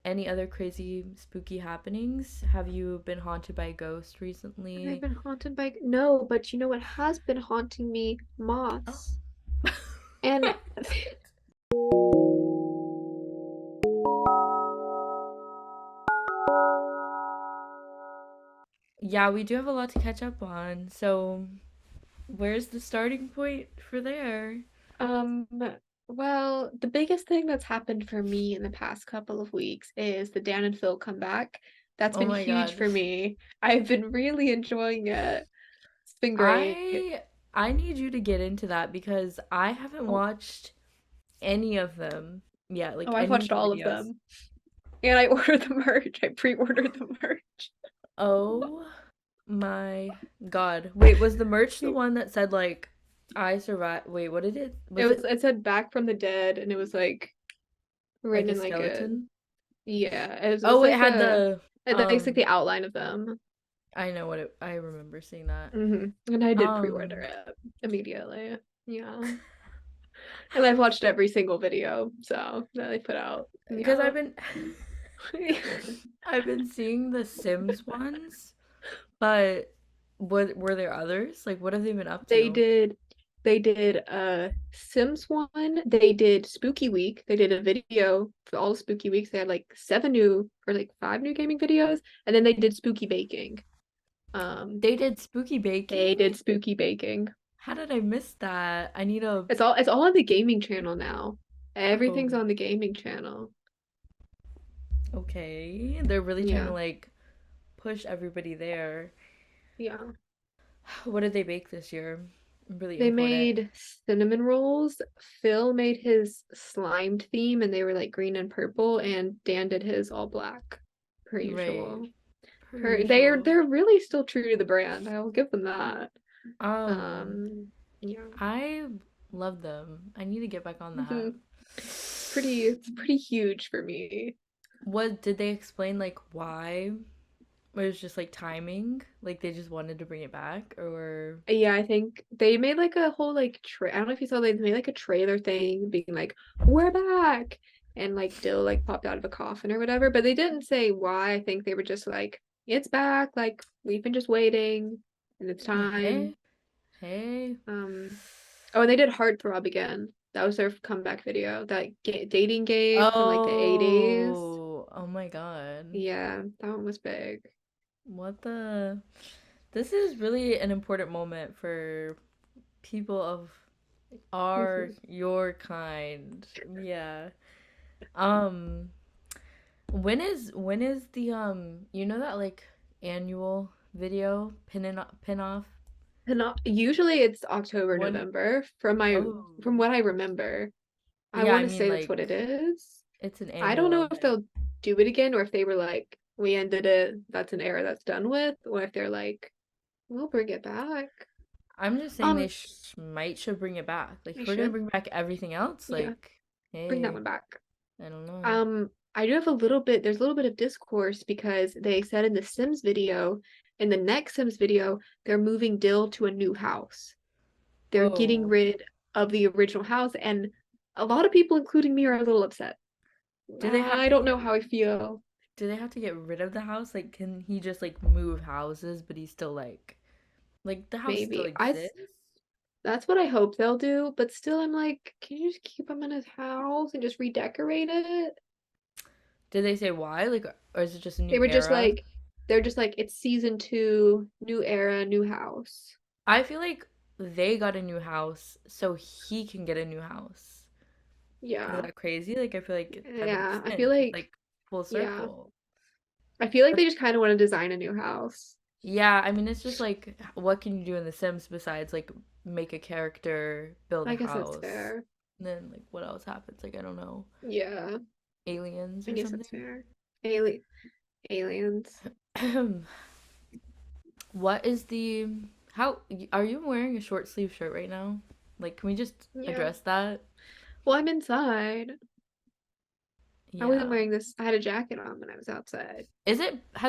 any other crazy spooky happenings? Have you been haunted by a ghost Have I recently? been haunted by no, but you know what has been haunting me? Oh. Moths. And Yeah, we do have a lot to catch up on. So, where's the starting point for there? um well, the biggest thing that's happened for me in the past couple of weeks is the Dan and Phil comeback. That's Oh been my huge God. for me. I've been really enjoying it. It's been great. I need you to get into that because I haven't Oh, watched any of them yet, oh, like I've any of watched the all of videos. them. And I ordered the merch. I pre-ordered the merch. Oh my God. Wait, was the merch the one that said like I survived? Wait, what did it? Was it It said back from the dead and it was like like written a in like a skeleton? yeah, it was Oh, it like had the it's like the outline of them. I know what it I remember seeing that. And I did pre-order Um it immediately. Yeah. And I've watched every single video so that they put out. because Yeah. I've been seeing the Sims ones, but what were there others? Like what have they been up They to? did they did Sims one, they did Spooky Week. They did a video for all the Spooky Weeks. They had like seven new or like five new gaming videos, and then they did Spooky Baking. Um They did spooky they baking? did Spooky Baking. How did I miss that? I need a It's all on the gaming channel now. Everything's oh, on the gaming channel. okay. They're really trying to Yeah. like push everybody there. Yeah. What did they bake this year? I'm really They important. made cinnamon rolls. Phil made his slimed theme and they were like green and purple, and Dan did his all black, per Right. usual. Per Per usual. they're really still true to the brand. I will give them that. Um, Um yeah. I love them. I need to get back on that. Mhm. It's pretty huge for me. What did they explain like why? It was just like timing? Like they just wanted to bring it back or Yeah, I think they made like a whole like I don't know if you saw they made like a trailer thing being like, "We're back." And like Dill like popped out of a coffin or whatever, but they didn't say why. I think they were just like, "It's back. Like we've been just waiting and it's time." hey, hey. Oh, and they did Heartthrob again. That was their comeback video. That dating game from like the 80s. Oh my God. Yeah, that one was big. What the? This is really an important moment for people of your kind. Yeah. Um, when is the you know that like annual video pin off? And usually it's October, When November from oh what I remember. I yeah, I want to mean say that's what it like is. it's an I don't annual know if event. they'll do it again or if they were like, we ended it, that's an era that's done with, or if they're like, we'll bring it back. I'm just saying they Um, should bring it back. Like they if we're gonna should. bring back everything else, Yeah, like bring that hey, one back. I don't know. I do have there's a little bit of discourse because they said in the Sims video, in the next Sims video, they're moving Dill to a new house. They're getting Oh, rid of the original house, and a lot of people, including me, are a little upset. do they have I to don't get know how I feel. do they have to get rid of the house? Like can he just like move houses but he's still like the house still Maybe exists? that's what I hope they'll do, but still, I'm like, can you just keep him in his house and just redecorate it? Did they say why? Like or is it just a They new were just era? like, they're just like, it's season 2, new era, new house. I feel like they got a new house so he can get a new house. Is Yeah, that crazy? Like I feel like that makes yeah. sense. It's like full Yeah, circle. I feel like they just kind of want to design a new house. Yeah, I mean, it's just like, what can you do in The Sims besides like make a character, build a I guess that's house, fair. and then like what else happens? Like, I don't know, Yeah, aliens I or guess that's something. fair. Aliens. What is the, how, are you wearing a short sleeve shirt right now? Like, can we just Yeah. address that? Well, I'm inside. I wasn't Yeah. wearing this. I had a jacket on when I was outside. Has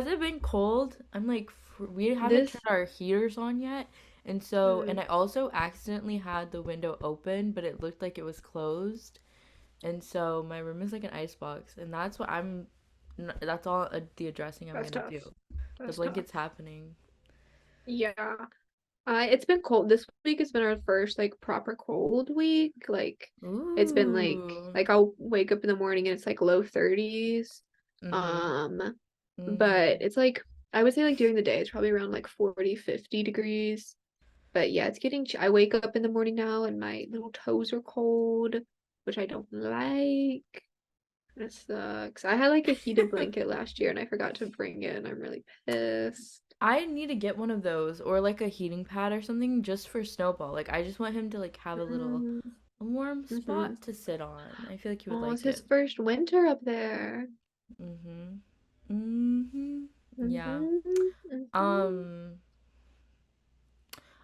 it been cold? I'm like, we haven't turned This, our heaters on yet. And so, mm, and I also accidentally had the window open, but it looked like it was closed. And so my room is like an ice box, and that's what I'm That's all the addressing I'm That's gonna tough. do. The That's tough. blanket's happening. Yeah. It's been cold. This week has been our first like proper cold week. Like it's been Ooh. like I'll wake up in the morning and it's like low 30s. Mhm. Um, but Mhm. it's like I would say like during the day it's probably around like 40, 50 degrees. But yeah, it's getting I wake up in the morning now and my little toes are cold, which I don't like. It sucks. I had like a heated blanket last year and I forgot to bring it and I'm really pissed. I need to get one of those or like a heating pad or something just for Snowball. Like I just want him to like have a little Mm, a warm mm-hmm. spot to sit on. I feel like he would Oh, it's like his it. first winter up there. Mhm. Mhm. Yeah. Mm-hmm. Mm-hmm. Um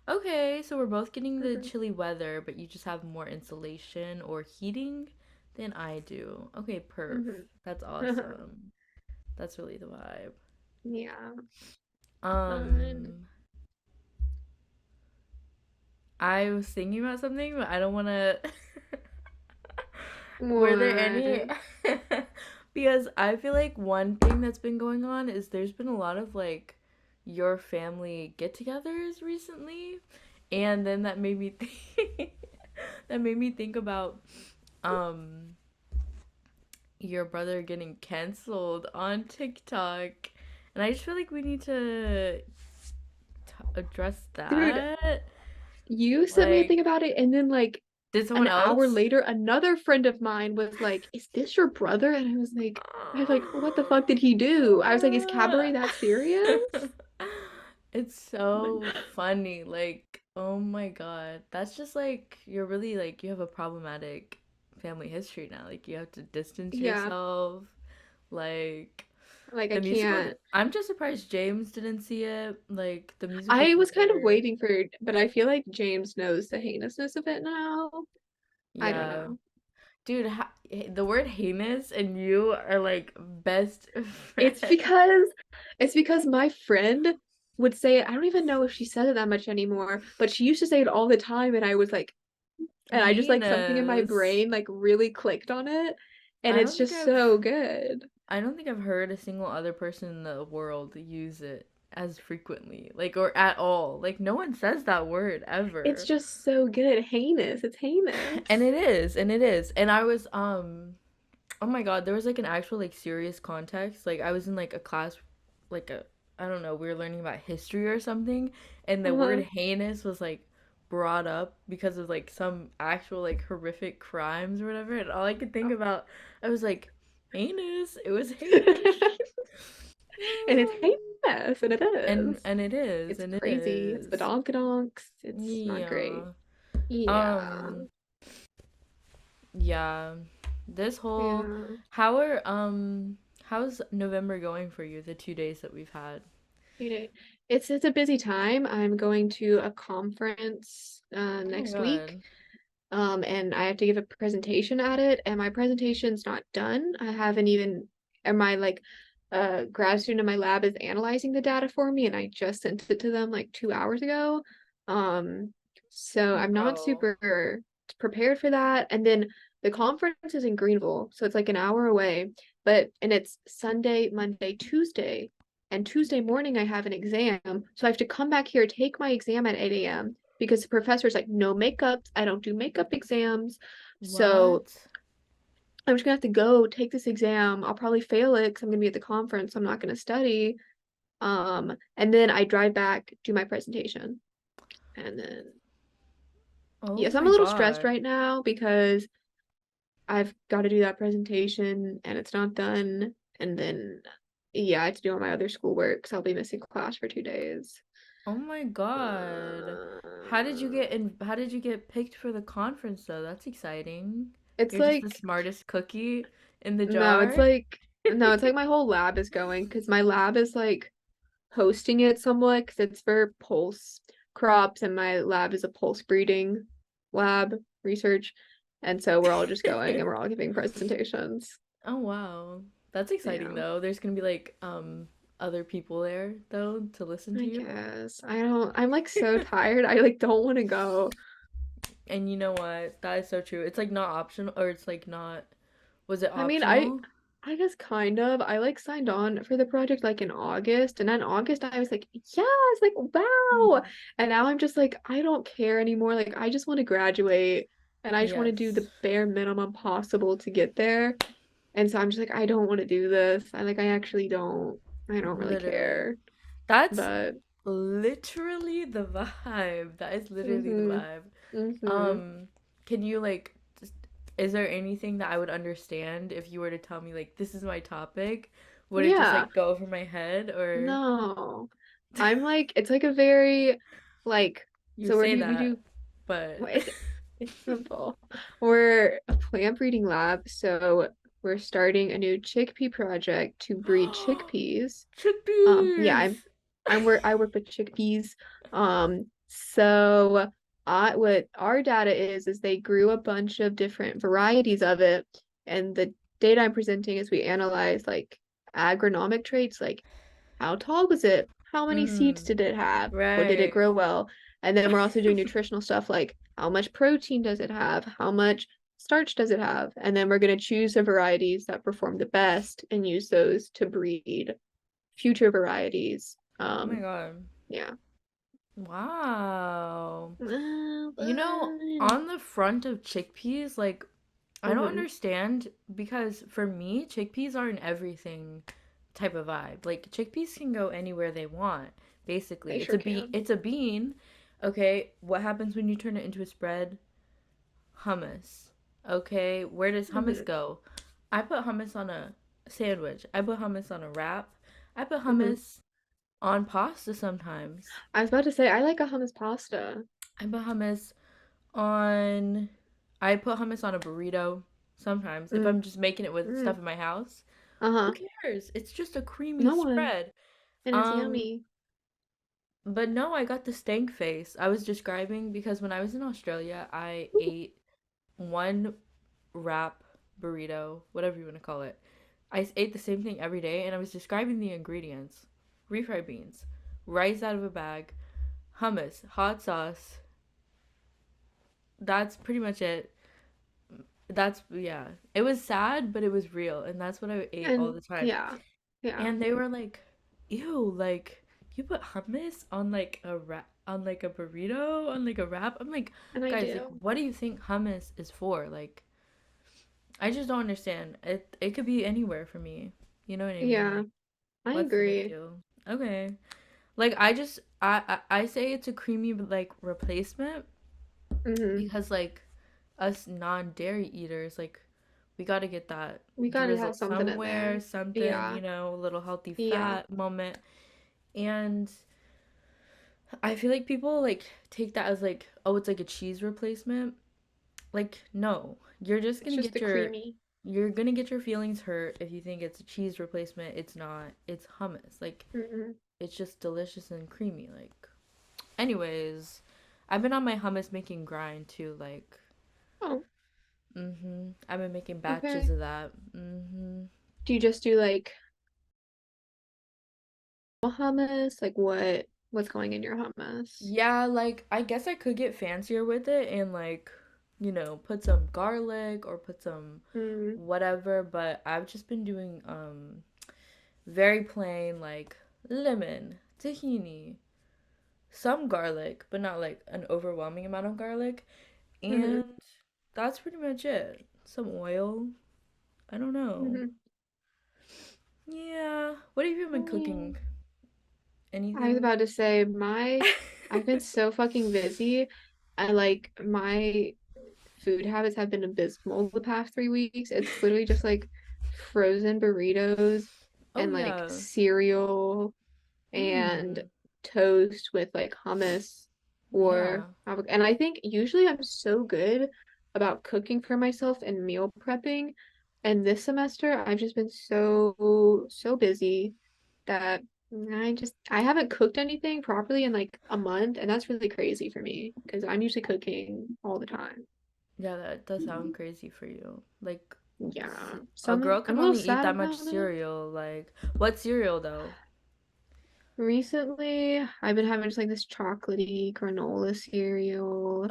okay, so we're both getting the Mm-hmm. chilly weather, but you just have more insulation or heating than I do. Okay, perf. That's Mm-hmm. awesome. That's really the vibe. Yeah. Fun. Um I was thinking about something, but I don't want to. Were there any? What? Because I feel like one thing that's been going on is there's been a lot of like your family get-togethers recently, and then that made me think that made me think about um your brother getting canceled on TikTok, and I just feel like we need to address Dude, that. you sent me a Like, thing about it, and then like did someone an hour else? later, another friend of mine was like, "Is this your brother?" And I was like, "What the fuck did he do?" I was like, "Is Cabaret that serious?" It's But so funny. Like, oh my God. That's just like, you're really like, you have a problematic family history now. Like, you have to distance yeah, yourself. Like, like I the musical, can't. I'm just surprised James didn't see it. Like, the musical I was kind of theater. waiting for, but I feel like James knows the heinousness of it now. I don't Yeah. know. Dude, the word heinous and you are like best It's friends. because it's because my friend would say it. I don't even know if she says it that much anymore, but she used to say it all the time, and I was like, and I just like something in my Heinous. brain like really clicked on it, and I it's don't think just so I've good. I don't think I've heard a single other person in the world use it as frequently, like or at all. Like no one says that word It's ever. just so good. Heinous. It's And heinous. it is, and it is. And I was oh my God, there was like an actual like serious context. Like I was in like a class like a I don't know, we were learning about history or something, and the word Uh-huh. heinous was like brought up because of like some actual like horrific crimes or whatever. And all I could think about I was like heinous. It was heinous. And it's heinous, and it is. And it is, It's and it crazy. It's the is. donkadonks. It's not great. Yeah. Yeah. Um, yeah. This whole Yeah. how are how's November going for you, the 2 days that we've had? You know, it's a busy time. I'm going to a conference Oh my next week. God. And I have to give a presentation at it, and my presentation's not done. I haven't even, and my like grad student in my lab is analyzing the data for me, and I just sent it to them like 2 hours ago. Um, so I'm not Bro. super prepared for that. And then the conference is in Greenville, so it's like an hour away, and it's Sunday, Monday, Tuesday. And Tuesday morning I have an exam. So I have to come back here, take my exam at 8 a.m because the professor's like, no makeup. I don't do makeup exams. So What? I'm just gonna have to go take this exam. I'll probably fail it because I'm gonna be at the conference. So I'm not gonna study. And then I drive back, do my presentation. And then Oh yes, I'm my a little stressed God. right now because I've got to do that presentation and it's not done. And then yeah, I have to do all my other schoolwork, so I'll be missing class for 2 days. Oh my God. How did you get picked for the conference though? That's exciting. It's You're just the like smartest cookie in the no, it's jar? like no, it's like my whole lab is going because my lab is like hosting it somewhat because it's for pulse crops and my lab is a pulse breeding lab research. And so we're all just going and we're all giving presentations. Oh wow. That's exciting Yeah, though. There's gonna be like other people there though to listen to I you. guess. I'm like so tired. I like don't want to go. And you know what? That is so true. It's like not optional or it's like not was it I mean, I optional? I guess kind of. I like signed on for the project like in August, and then August I was like, yes, like wow. Mm. And now I'm just like, I don't care anymore. Like I just want to graduate and I just want to do Yes. the bare minimum possible to get there. And so I'm just like, I don't want to do this. I actually don't. I don't really Literally. care. That's But literally the vibe. That is literally the mm-hmm. vibe. Mm-hmm. Um, can you like just, is there anything that I would understand if you were to tell me like this is my topic? Would it just Yeah. like go over my head or No. I'm like, it's like a very like you so say we that, do but well, it's simple. We're a plant breeding lab, so we're starting a new chickpea project to breed chickpeas. Yeah, chickpeas. I work with chickpeas. So I what our data is they grew a bunch of different varieties of it, and the data I'm presenting is we analyze like agronomic traits, like how tall was it? How many seeds Mm, did it have? What did it right. grow well? And then we're also doing nutritional stuff like how much protein does it have? How much starch does it have? And then we're going to choose the varieties that perform the best and use those to breed future varieties. Oh my God. Yeah. Wow. Well, You know, fun. on the front of chickpeas, like I don't Mm-hmm. understand because for me, chickpeas are an everything type of vibe. Like chickpeas can go anywhere they want, They basically. sure can. It's a bean. Okay, what happens when you turn it into a spread? Hummus. Okay, where does hummus Mm-hmm. go? I put hummus on a sandwich. I put hummus on a wrap. I put Mm-hmm. hummus on pasta sometimes. I was about to say I like a hummus pasta. I put hummus on I put hummus on a burrito sometimes if Mm. I'm just making it with Mm. stuff in my house. Who Uh-huh. cares? It's just a creamy No one. spread. And it's Um, yummy. but no, I got the stank face. I was describing because when I was in Australia, I Ooh. ate one wrap burrito, whatever you want to call it. Ate the same thing every day and I was describing the ingredients. Refried beans, rice out of a bag, hummus, hot sauce. That's pretty much it. That's yeah. It was sad, but it was real, and that's what I ate all And the time. yeah. Yeah. And they were like, "Ew, like you put hummus on like a on like a burrito, on like a wrap." I'm like, And I "Guys, like do. what do you think hummus is for?" Like I just don't understand. It could be anywhere for me. You know what I mean? Yeah, Like I what's the big agree. deal? Okay. Like I say it's a creamy like replacement Hmm. because like us non-dairy eaters like we got to get that We gotta drizzle have something in somewhere, there. something, Yeah. a little healthy Yeah. fat moment. And I feel like people like take that as like, oh, it's like a cheese replacement. Like, no. You're just It's going to just the get your creamy. you're going to get your feelings hurt if you think it's a cheese replacement. It's not. It's hummus. Like Hmm. it's just delicious and creamy like. Anyways, I've been on my hummus making grind too like Oh, I've been making batches okay. of that. Do you just do like hummus? Like what's going in your hummus? Yeah, like I guess I could get fancier with it and like, put some garlic or put some Mm. whatever, but I've just been doing very plain like lemon, tahini, some garlic, but not like an overwhelming amount of garlic, Hmm. and that's pretty much it. Some oil. I don't know. Hmm. Yeah. What have you been Yeah. cooking? I was Anything? about to say I've been so fucking busy. I like my food habits have been abysmal the past 3 weeks. It's literally just like frozen burritos Oh and like yeah. cereal and Mm. toast with like hummus or Yeah. and I think usually I'm so good about cooking for myself and meal prepping. And this semester I've just been so busy that I haven't cooked anything properly in like a month, and that's really crazy for me because I'm usually cooking all the time. Yeah, that does sound crazy for you. Like, Yeah. So a girl I'm can a little only eat sad that much about it. cereal. Like, what cereal though? Recently, I've been having just like this chocolatey granola cereal.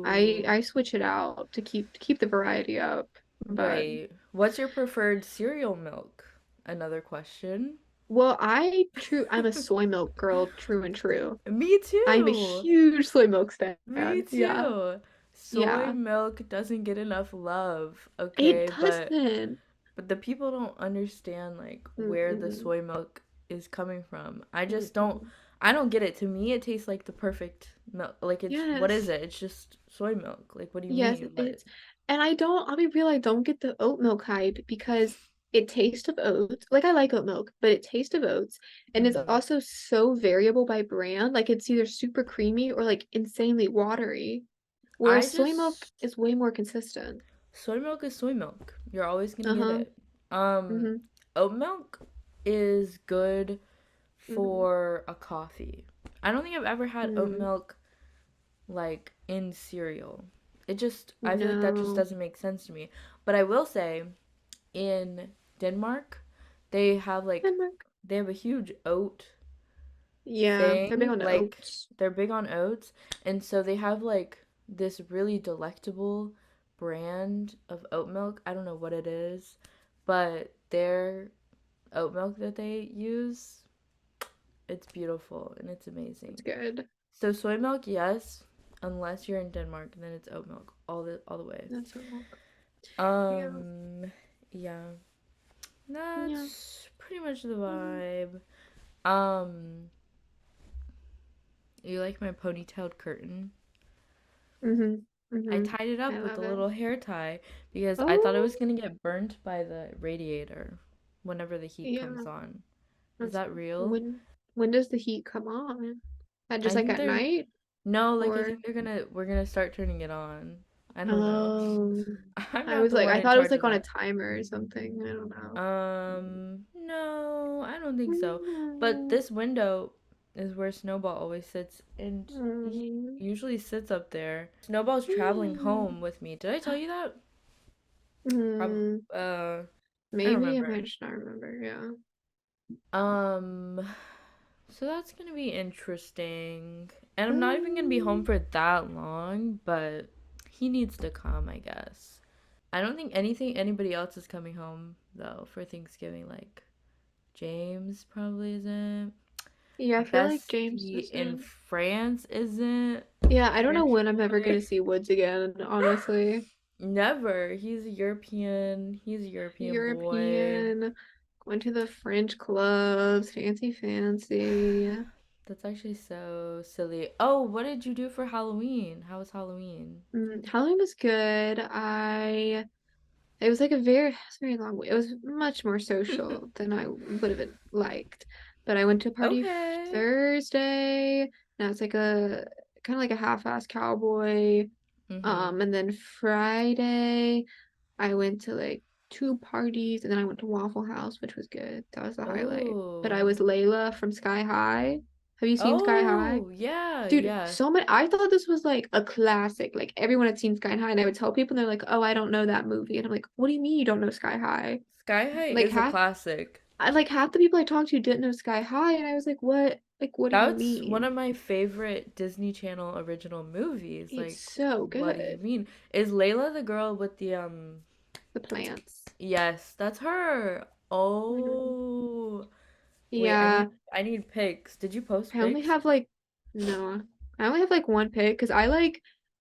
I Oh, I switch it out to keep the variety up, but right. What's your preferred cereal milk? Another question. Well, I'm a soy milk girl, true and true. Me I'm a too. huge soy milk Me stan. Yeah. too. Soy Yeah. milk doesn't get enough love, It okay? doesn't. But the people don't understand like where the Mm-mm. soy milk is coming from. I just don't Mm-mm. I don't get it. To me it tastes like the perfect milk. Like it's what is Yes. it? It's just soy milk. Like what do you Yes, mean? But it's and I'll be real, I don't get the oat milk hype because it tastes of oats. Like I like oat milk, but it tastes of oats and it's mhm. also so variable by brand. Like it's either super creamy or like insanely watery. I Whereas soy milk just is way more consistent. soy milk is soy milk. You're always gonna get Uh-huh. it. Um, Mm-hmm. oat milk is good Mm-hmm. for a coffee. I don't think I've ever had oat Mm. milk like in cereal. I feel like that just No. doesn't make sense to me. But I will say in Denmark, they have like Denmark. they have a huge oat Yeah, they're big thing. on the Like oats. they're big on oats, and so they have like this really delectable brand of oat milk. I don't know what it is, but their oat milk that they use, it's beautiful and it's That's amazing. good. So soy milk, yes, unless you're in Denmark, then it's oat milk all the way. That's oat milk. Yeah. Um, yeah, Yeah. that's pretty much the Mm-hmm. vibe. You like my ponytailed curtain? Mm-hmm. I Mm-hmm. tied it I up with a love it. little hair tie because I thought it Oh, was gonna get burnt by the radiator whenever the heat comes yeah. on. Is That's that real? when does the heat come on? At just I like think at they're night no, like I or think we're gonna start turning it on. I don't know. oh, I'm not the one I in thought it was charge like of on a that. timer or something. I don't know. No, I don't think so. But Mm, this window is where Snowball always sits, and he mm, usually sits up there. Snowball's traveling home with me. Did I tell you that? Prob mm. I don't Maybe I remember. might just not remember. Yeah. Um, so that's gonna be interesting. And I'm not even gonna be home Mm, for that long, but he needs to come, I guess. I don't think anybody else is coming home though for Thanksgiving. Like James probably isn't. yeah, I feel like James Bestie in isn't. France isn't. Yeah, I don't know French when I'm ever gonna boy. see Woods again, honestly. Never. He's a European. He's a European boy. European, going to the French clubs, fancy, fancy. That's actually so silly. Oh, what did you do for Halloween? How was Halloween? Halloween was good. It was like it's a very long way. It was much more social than I would have liked. But I went to a party Okay. Thursday, and it's like a kind of like a half-ass cowboy. Mm-hmm. And then Friday, I went to like two parties, and then I went to Waffle House, which was good. That was the highlight. But I Oh. was Layla from Sky High. Have you seen Sky High? Oh, yeah, Dude, yeah. so many. I thought this was like a classic. Like everyone had seen Sky High, and I would tell people, and they're like, "Oh, I don't know that movie." And I'm like, "What do you mean you don't know Sky High?" Sky High Like is a half, classic. half the people I talked to didn't know Sky High, and I was like, "What? Like, what do you That's one mean?" of my favorite Disney Channel original movies. It's Like, so what do you good. mean? Is Layla the girl with the The plants. yes, that's her. Mhm. Oh. Wait, Yeah, I need pics. Did you post I only pics? have like no, I only have like one pick because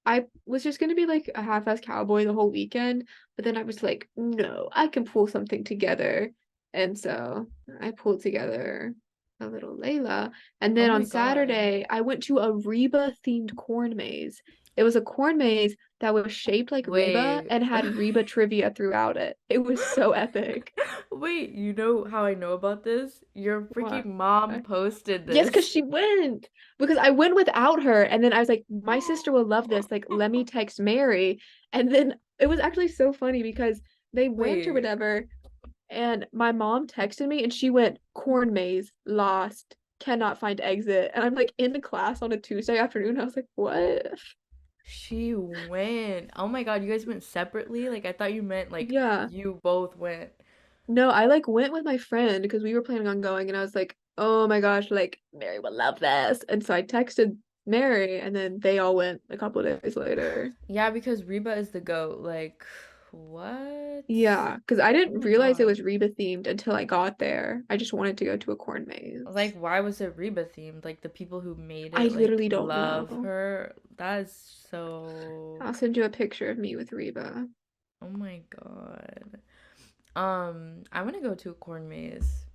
I was just gonna be like a half-ass cowboy the whole weekend, but then I was like, no, I can pull something together, and so I pulled together a little Layla, and Oh then on my God. Saturday I went to a Reba themed corn maze. It was a corn maze that was shaped like Reba Wait. and had Reba trivia throughout it. It was so epic. Wait, you know how I know about this? Your freaking What? mom posted Yes, because this. she went. Because I went without her, and then I was like, my sister will love this. Like, let me text Mary. And then it was actually so funny because they went or Wait. whatever, and my mom texted me and she went, corn maze, lost, cannot find exit. And I'm like in the class on a Tuesday afternoon. I was like, what? She went. Oh my God, you guys went separately? Like I thought you meant like Yeah. you both went. No, I like went with my friend because we were planning on going, and I was like, oh my gosh, like Mary would love this. And so I texted Mary, and then they all went a couple of days later. Yeah, because Reba is the goat. Like What? Yeah, because I Oh didn't my realize it was God. Reba themed until I got there. I just wanted to go to a corn Like, maze. why was it Reba themed? Like, the people who made I it, like, literally don't love know. her. That is so. I'll send you a picture of me with Reba. Oh my God. I want to go to a corn maze.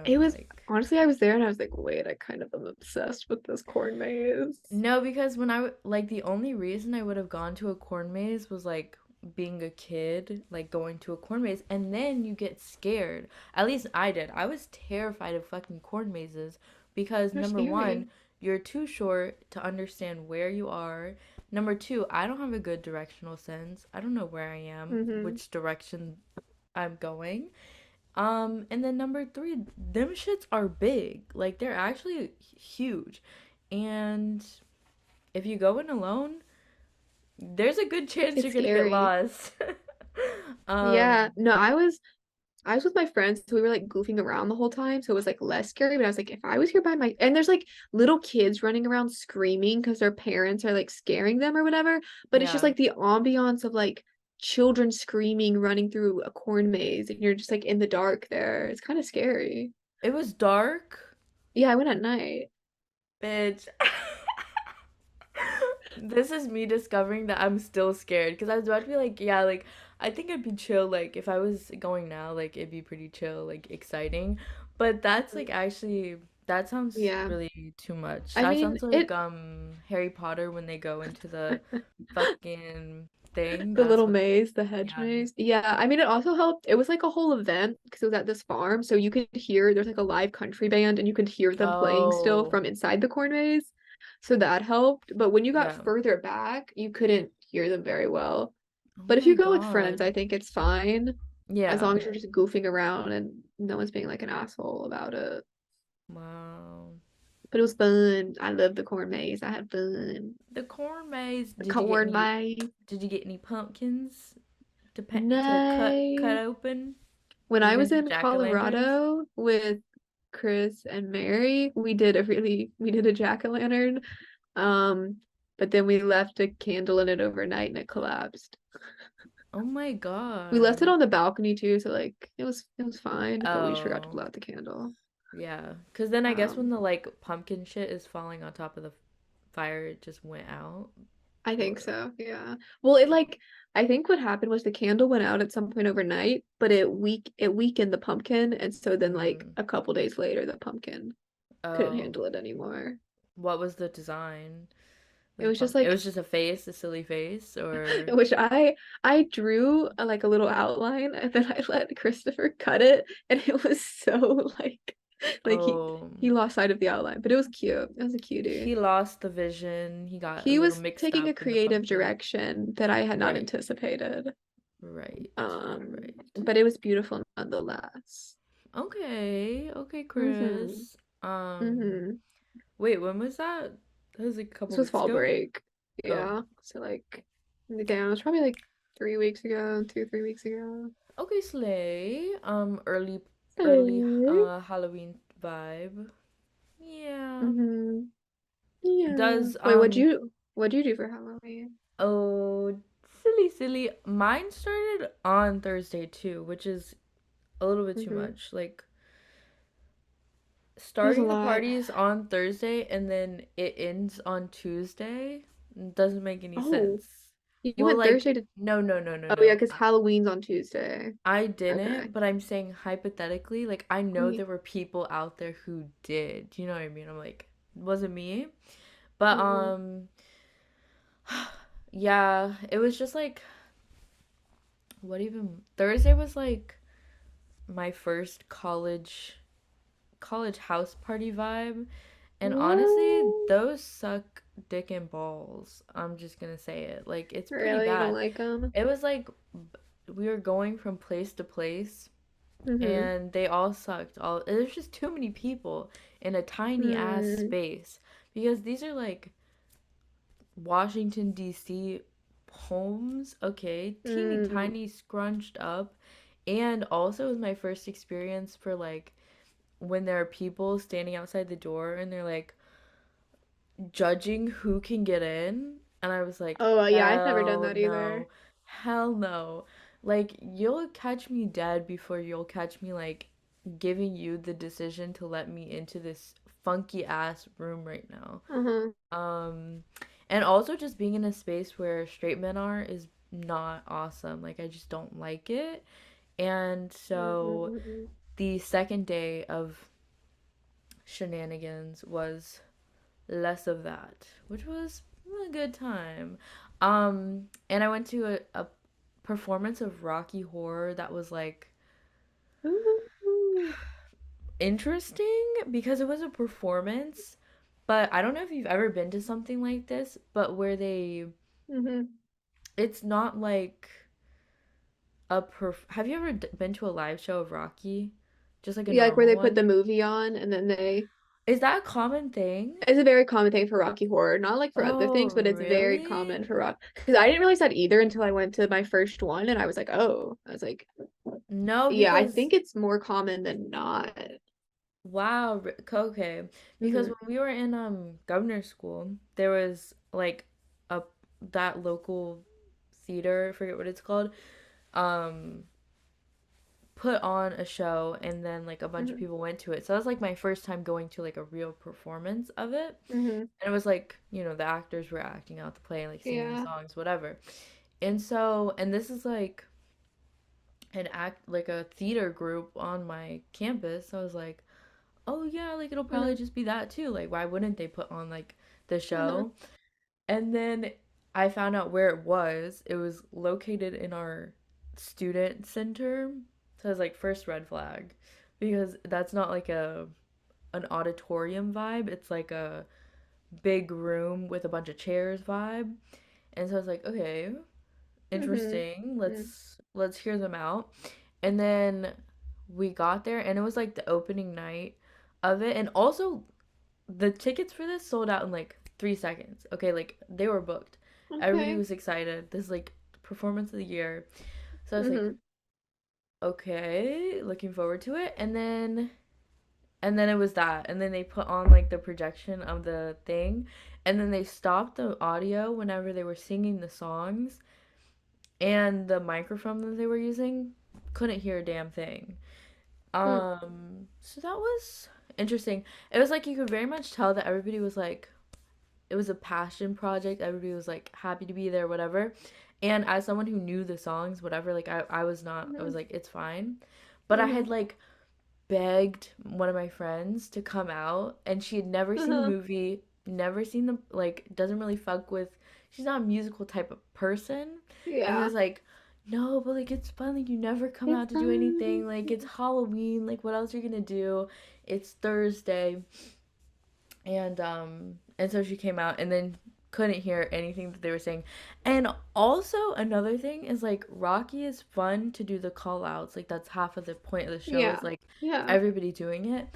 It Damn, was like. honestly, I was there and I was like, wait, I kind of am obsessed with this corn maze. No, because when like, the only reason I would have gone to a corn maze was, like, being a kid, like, going to a corn maze, and then you get scared. At least I did. I was terrified of fucking corn mazes because, They're number one, scary. you're too short to understand where you are. Number two, I don't have a good directional sense. I don't know where I am, Mm-hmm. which direction I'm going. And then number three, them shits are big. Like, they're actually huge. And if you go in alone, there's a good chance you're It's gonna get scary. lost. Yeah. um, No, I was with my friends, so we were like goofing around the whole time, so it was like less scary. But I was like, if I was here by my and there's like little kids running around screaming because their parents are like scaring them or whatever. But it's just yeah. like the ambiance of like children screaming, running through a corn maze, and you're just like in the dark there. It's kind of scary. It was dark, Yeah, I went at night. bitch. This is me discovering that I'm still scared because I was about to be like, yeah, like I think it'd be chill. Like if I was going now, like it'd be pretty chill, like exciting. But that's like actually that sounds Yeah. really too much. I That mean, sounds like it Harry Potter when they go into the fucking thing. the That's little what maze, the hedge yeah. maze. Yeah, I mean, it also helped. It was like a whole event because it was at this farm, so you could hear there's like a live country band, and you could hear them playing still Oh, from inside the corn maze. So that helped. But when you got yeah. further back, you couldn't hear them very well. Oh But if my you go with friends, God. I think it's fine as Yeah. long as you're just goofing around and no one's being like an asshole about it. Wow. But it was fun. I love the corn maze. I had fun. The corn maze. The corn maze. Did you get any pumpkins to cut No. open? When I Even was in jack-o'-lanterns? Colorado with Chris and Mary, we did a jack-o'-lantern. Um, but then we left a candle in it overnight and it collapsed. Oh my We left it God. on the balcony too, so like it was fine, but we just forgot to Oh, blow out the candle. yeah. Because then I guess when Um, the like pumpkin shit is falling on top of the fire, it just went out. I think Or so, yeah. Well, it like I think what happened was the candle went out at some point overnight, but it weakened the pumpkin, and so then like mm, a couple days later the pumpkin couldn't oh, handle it anymore. what was the design of It the was just pumpkin? It like was just a face, a silly face, or which I drew like a little outline and then I let Christopher cut it and it was so like oh. he lost sight of the outline, but it was cute. It was a cutie. He lost the vision. He got a He little was mixed taking a up in the creative pumpkin. direction that I had not Right, anticipated. right, right. But it was beautiful nonetheless. Okay, okay, Mm-hmm. Chris. Mm-hmm. Wait, when was that? That was like a couple This was weeks fall ago. break. Oh, Yeah. So like again, it was probably like 3 weeks ago, 3 weeks ago. okay, Slay. Early, Hey. Halloween vibe. Yeah. Mm-hmm. Yeah. Does Wait, what'd you do for Halloween? oh, silly, silly. Mine started on Thursday too, which is a little bit too Mm-hmm. much. Like It was a starting the lot. parties on Thursday and then it ends on Tuesday doesn't make any Oh, sense. you Well, went Thursday like, to. no, no, no, no, Oh yeah, no. because Halloween's on Tuesday. I Okay. didn't, but I'm saying hypothetically, like, I know Mm-hmm. there were people out there who did. You know what I mean? I'm like, it wasn't me. But, yeah, it was just like, what even? Thursday was like my first college house party vibe. And honestly, What? those suck dick and balls. I'm just gonna say it. Like, it's pretty Really? You don't bad. like them? It was like we were going from place to place Mm-hmm. and they all sucked. All there's just too many people in a tiny ass Mm, space because these are like Washington D.C. homes, okay, teeny mm. tiny scrunched up. And also it was my first experience for like when there are people standing outside the door and they're like judging who can get in. And I was like, Oh, yeah, I've never done hell that either. no, hell no. Like, you'll catch me dead before you'll catch me, like, giving you the decision to let me into this funky ass room right now. Uh-huh. Um, and also just being in a space where straight men are is not awesome. Like, I just don't like it. And so Mm-mm-mm. the second day of shenanigans was less of that, which was a good time. And I went to a performance of Rocky Horror that was like Ooh. interesting because it was a performance, but I don't know if you've ever been to something like this, but where Mm-hmm. it's not like have you ever been to a live show of Rocky? Just like a Yeah, like where normal they put the one? movie on and then they Is that a common thing? it's a very common thing for Rocky Horror. Not like for other Oh, things, but it's very really? common for Rock. Because I didn't realize that either until I went to my first one and I was like, oh, I was like, No, yeah, I because think it's more common than not. wow, okay. Because Mm-hmm. when we were in governor school, there was like a that local theater, I forget what it's called, um put on a show and then like a bunch of Mm-hmm. people went to it. So that was like my first time going to like a real performance of it. Mm-hmm. And it was like, the actors were acting out the play, like singing the Yeah. songs, whatever. And so, and this is like an act like a theater group on my campus. So I was like, oh yeah, like it'll probably Mm-hmm. just be that too. Like why wouldn't they put on like the Uh-huh. show? And then I found out where it was. It was located in our student center. So I was like first red flag because that's not like a an auditorium vibe. It's like a big room with a bunch of chairs vibe. And so I was like, okay, Mm-hmm. interesting. Let's hear them out. And then we got there and it was like the opening night of it, and also the tickets for this sold out in like 3 seconds. Okay, like they were booked. Everybody Okay. was excited. This is like performance of the year. So I was like, Mm-hmm. okay, looking forward to it. And then it was that. And then they put on like the projection of the thing. And then they stopped the audio whenever they were singing the songs. And the microphone that they were using couldn't hear a damn thing. Mm. So that was interesting. It was like you could very much tell that everybody was like it was a passion project. Everybody was like happy to be there, whatever. And as someone who knew the songs, whatever, like I was not, I Mm-hmm. was like, it's fine. But I Mm-hmm. had like begged one of my friends to come out and she had never seen the Uh-huh. movie, never seen the, like, doesn't really fuck with, she's not a musical type of person. And I Yeah. was like, no, but like it's fun. Like you never come It's out to do fun. anything. Like it's Halloween. Like what else are you gonna do? It's Thursday. And so she came out and then couldn't hear anything that they were saying. And also another thing is like Rocky is fun to do the call outs. Like that's half of the point of the show is Yeah. like Yeah. everybody doing it.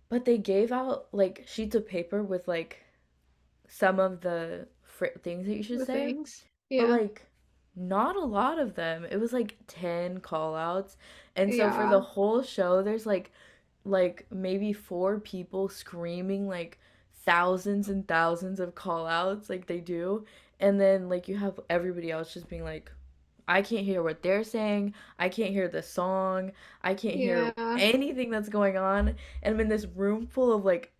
But they gave out like sheets of paper with like some of the things that you should The say, things. but Yeah. like not a lot of them. It was like 10 call outs. And so for the Yeah. whole show there's like maybe four people screaming like thousands and thousands of call outs like they do. And then like you have everybody else just being like, I can't hear what they're saying. I can't hear the song. I can't hear Yeah. anything that's going on. And I'm in this room full of like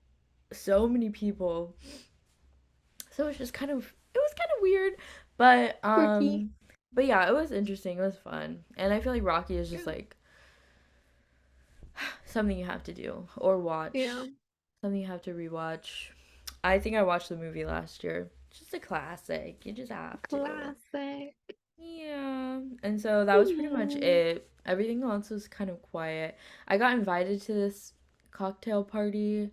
so many people. So it's just it was kind of weird. But Quirky. but yeah, it was interesting. It was fun. And I feel like Rocky is just like something you have to do or Yeah. watch. Something you have to rewatch. I think I watched the movie last year. Just a classic. You just have to. Classic. Yeah. And so that was pretty much Yeah. it. Everything else was kind of quiet. I got invited to this cocktail party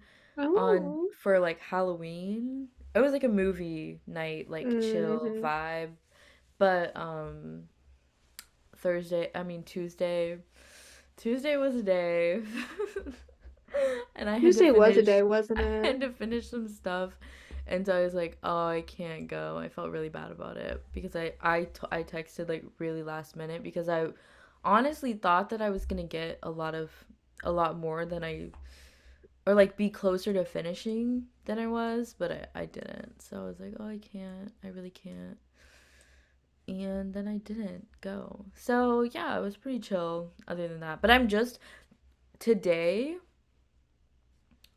on Oh. for like Halloween. It was like a movie night, like chill Mm-hmm. vibe. But Tuesday was a day. And I had to Tuesday was a finish day, wasn't I it? had to finish some stuff. And so I was like, "Oh, I can't go." I felt really bad about it because I texted like really last minute because I honestly thought that I was going to get a lot more than I or like be closer to finishing than I was, but I didn't. So I was like, "Oh, I can't. I really can't." and then I didn't go. So yeah, it was pretty chill other than that. But I'm just today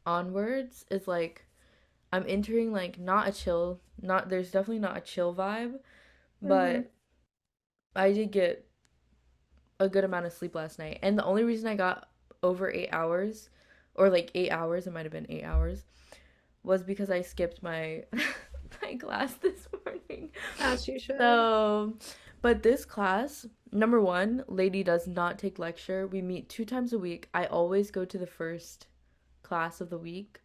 onwards is like I'm entering like not a chill, not there's definitely not a chill vibe, Mm-hmm. but I did get a good amount of sleep last night. And the only reason I got over 8 hours, or like 8 hours, it might have been 8 hours, was because I skipped my my class this morning. As you should. So, but this class, number one, lady does not take lecture. We meet 2 times a week. I always go to the first class of the week,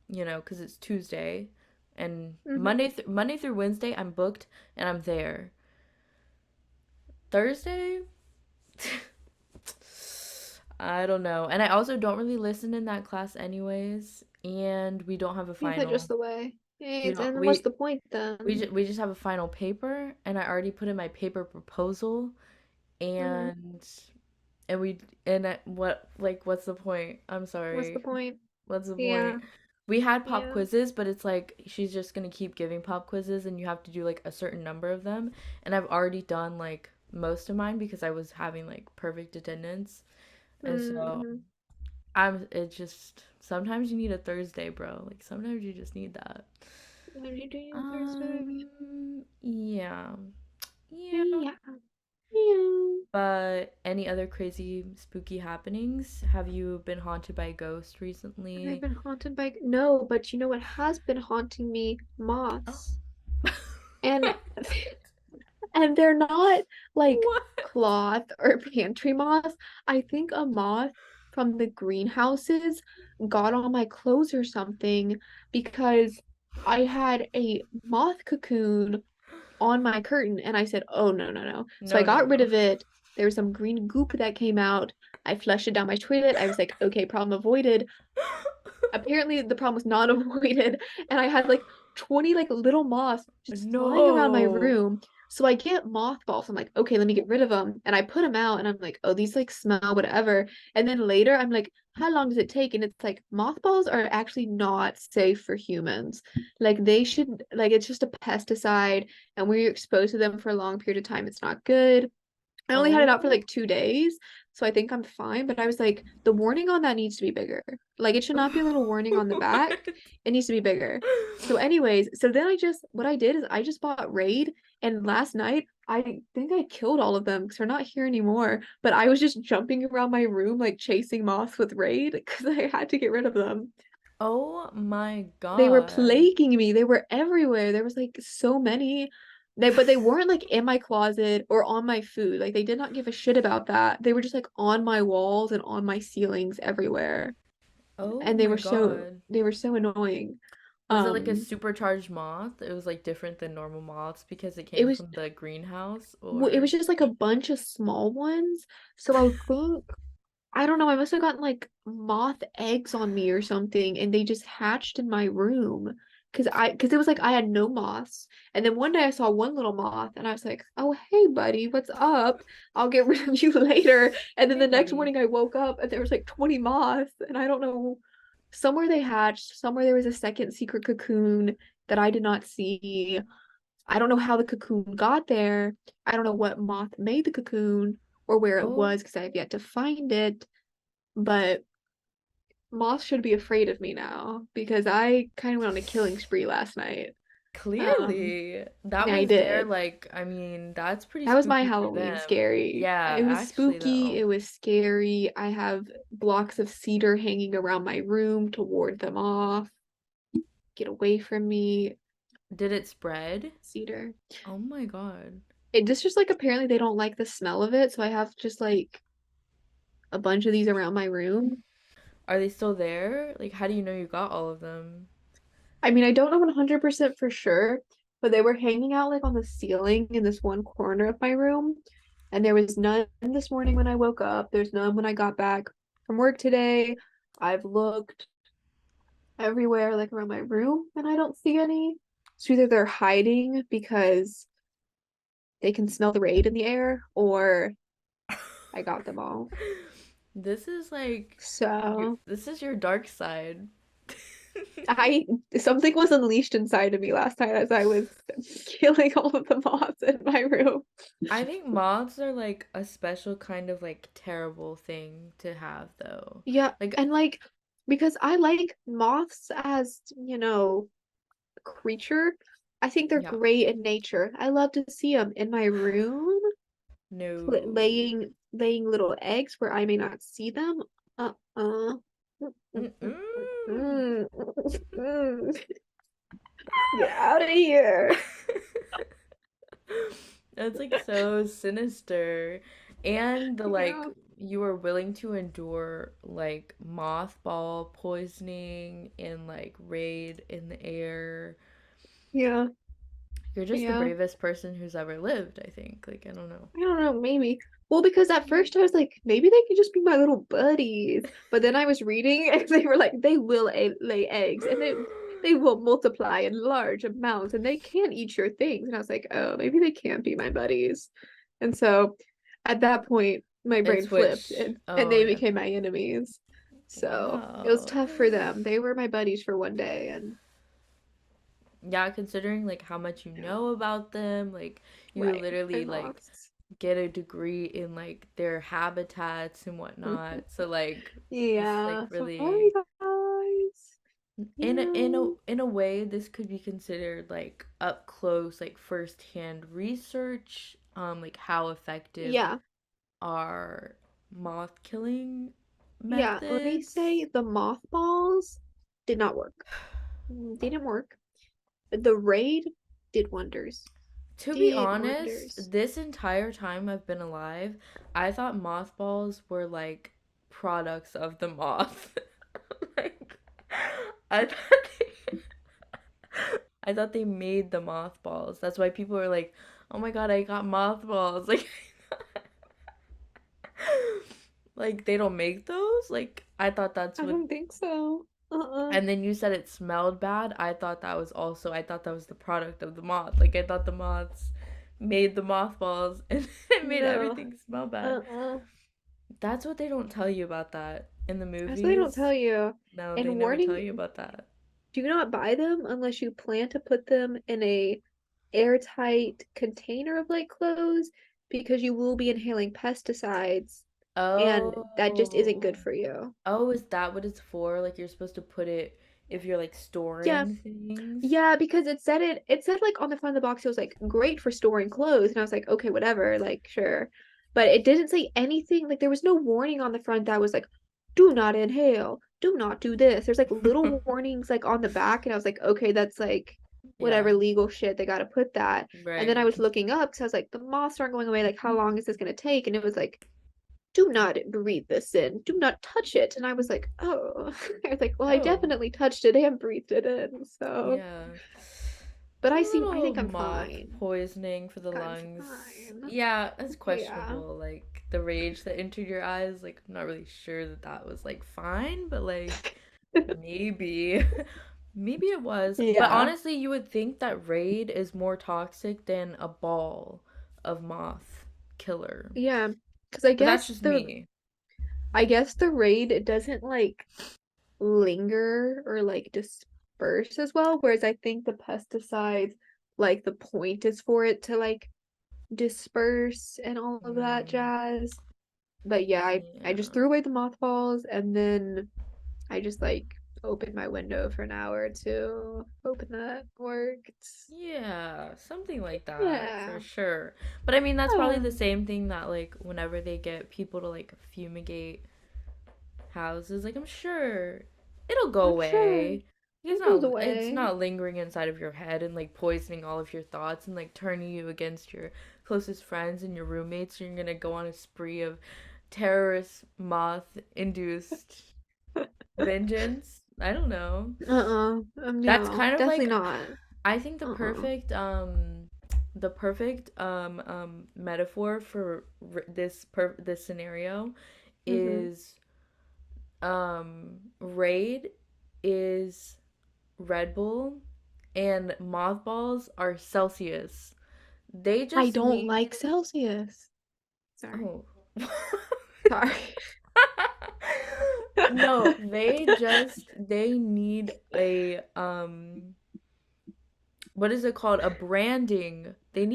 because it's Tuesday, and Mm-hmm. Monday through Wednesday I'm booked and I'm there. Thursday, I don't know. And I also don't really listen in that class anyways, and we don't have a Ain't that just final. the way? We Ain't, don't and then what's we the point then? we just have a final paper, and I already put in my paper proposal, Mm-hmm. and and we and what's the point? I'm What's the sorry. point? What's the Yeah. point? We had pop Yeah. quizzes, but it's like she's just gonna keep giving pop quizzes, and you have to do like a certain number of them. And I've already done like most of mine because I was having like perfect attendance. And so Mm-hmm. it just sometimes you need a Thursday, bro. Like sometimes you just need that. What did you do on Thursday? Yeah. Yeah. Yeah. Yeah. But any other crazy spooky happenings? Have you been haunted by a ghost Have I recently? been haunted by? No, but you know what has been haunting me? Oh. Moths. And and they're not like What? cloth or pantry moths. I think a moth from the greenhouses got on my clothes or something because I had a moth cocoon on my curtain and I said, "Oh no, no, no." So I No, no, got rid no. of it. There was some green goop that came out. I flushed it down my toilet. I was like, "Okay, problem avoided." Apparently the problem was not avoided and I had like 20 like little moths just flying around my No. room. So I get mothballs. I'm like, okay, let me get rid of them. And I put them out and I'm like, oh, these like smell whatever. And then later I'm like, how long does it take? And it's like mothballs are actually not safe for humans. Like they should like it's just a pesticide and when you're exposed to them for a long period of time, it's not good. I only had it out for Oh. like 2 days, so I think I'm fine. But I was like, the warning on that needs to be bigger. Like, it should not be a little warning on the back. What? It needs to be bigger. So, anyways, so then what I did is I just bought Raid, and last night I think I killed all of them because they're not here anymore. But I was just jumping around my room, like chasing moths with Raid because I had to get rid of them. Oh my They were God. plaguing me. They were everywhere. There was like so many. But they weren't like in my closet or on my food. Like they did not give a shit about that. They were just like on my walls and on my ceilings everywhere. Oh And my God. they were so annoying. Was it like a Um supercharged moth? It was like different than normal moths because it it came was from the greenhouse, it or was just like a bunch of small ones. So I think I don't know, I must have gotten like moth eggs on me or something, and they just hatched in my room. Cause it was like I had no moths. And then one day I saw one little moth and I was like, oh hey buddy, what's up? I'll get rid of you later. And then hey the next buddy. morning I woke up and there was like 20 moths, and I don't know. Somewhere they hatched, somewhere there was a second secret cocoon that I did not see. I don't know how the cocoon got there. I don't know what moth made the cocoon or where it Oh, was because I have yet to find it. But Moth should be afraid of me now because I kind of went on a killing spree last night. Um, clearly. That I was their did. like, I mean, that's pretty That was my spooky for Halloween them. scary. Yeah, It was actually spooky. though. It was scary. I have blocks of cedar hanging around my room to ward them off. Get away from me, Did it spread? cedar. Oh my God. It just like apparently they don't like the smell of it, so I have just like a bunch of these around my room. Are they still there? Like, how do you know you got all of them? I mean, I don't know 100% for sure, but they were hanging out like on the ceiling in this one corner of my room. And there was none this morning when I woke up. There's none when I got back from work today. I've looked everywhere, like around my room, and I don't see any. So either they're hiding because they can smell the raid in the air, or I got them all. This is like So this is your dark side. I something was unleashed inside of me last night as I was killing all of the moths in my room. I think moths are like a special kind of like terrible thing to have though. Yeah, Like, and like because I like moths as, creature. I think they're yeah, great in nature. I love to see them in my room, no. laying little eggs where I may not see them. Uh-uh. Mm-mm. Get out of here. That's like so sinister. And the like Yeah. you were willing to endure like mothball poisoning and like raid in the air. Yeah. You're just the Yeah. bravest person who's ever lived, I think. Like, I don't know. I don't know, maybe. Well, because at first I was like, maybe they could just be my little buddies. But then I was reading and they were like, they will lay eggs and they will multiply in large amounts and they can eat your things. And I was like, oh, maybe they can't be my buddies. And so at that point, my It brain flipped switched. and Oh, they yeah. became my enemies. So it was Wow. tough for them. They were my buddies for one day and Yeah, considering like how much you yeah, know about them, like you right. literally I'm like lost. get a degree in like their habitats and whatnot. So like it's like Yeah. Sorry really guys. Yeah. in a way this could be considered like up close like firsthand research like how effective Yeah, are moth killing yeah. Let me methods. say the mothballs did not work. Didn't work. The raid did wonders. To be Did honest, wonders. this entire time I've been alive, I thought mothballs were like products of the moth. Like I thought they, I thought they made the mothballs. That's why people are like, "Oh my God, I got mothballs." Like like they don't make those? Like I thought that's I what. don't think so. Uh-uh. And then you said it smelled bad. I thought that was also, I thought that was the product of the moth. Like I thought the moths made the mothballs and it made No. everything smell bad. Uh-uh. That's what they don't tell you about that in the That's what they don't movies. tell you. No, they And never tell warning, you about that. do not buy them unless you plan to put them in a airtight container of like clothes because you will be inhaling pesticides and that just isn't good Oh. for you. Oh, is that what it's for? Like you're supposed to put it if you're like Yeah, storing things? yeah, because it said like on the front of the box it was like great for storing clothes and I was like, okay, whatever, like sure. But it didn't say anything, like there was no warning on the front that was like, do not inhale, do not do this. There's like little warnings like on the back and I was like, okay, that's like Yeah, whatever legal shit they gotta put that. And then I right. was looking up because I was like, the moths aren't going away, like how long is this gonna take? And it was like, do not breathe this in. Do not touch it. And I was like, oh. I was like, well, I Oh, definitely touched it and breathed it in. So, yeah. but A I little think I'm moth fine. poisoning for the I'm lungs. fine. Yeah, it's Yeah. questionable. Like the rage that entered your eyes, like I'm not really sure that that was like fine, but like maybe maybe it was. But Yeah. honestly, you would think that raid is more toxic than a ball of moth killer. Yeah. Because But that's just me. I guess the raid doesn't like linger or like disperse as well. Whereas I think the pesticides, like the point is for it to like disperse and all of that Mm, jazz. But yeah, I just yeah. threw away the mothballs and then I just like opened my window for an hour or two. Hoping that worked. Yeah, something like that for Yeah. sure. But I mean, that's probably Yeah. the same thing that like whenever they get people to like fumigate houses, like I'm sure it'll go I'm sure away. it goes It's away. not lingering inside of your head and like poisoning all of your thoughts and like turning you against your closest friends and your roommates. You're gonna go on a spree of terrorist moth induced vengeance. I don't know. That's No, kind of definitely like not. I think Uh-uh. the perfect metaphor for this scenario Mm-hmm. is Raid is Red Bull and mothballs are Celsius. They I just don't need like Celsius. Sorry. oh Sorry. No, they need a what is it called? A branding. They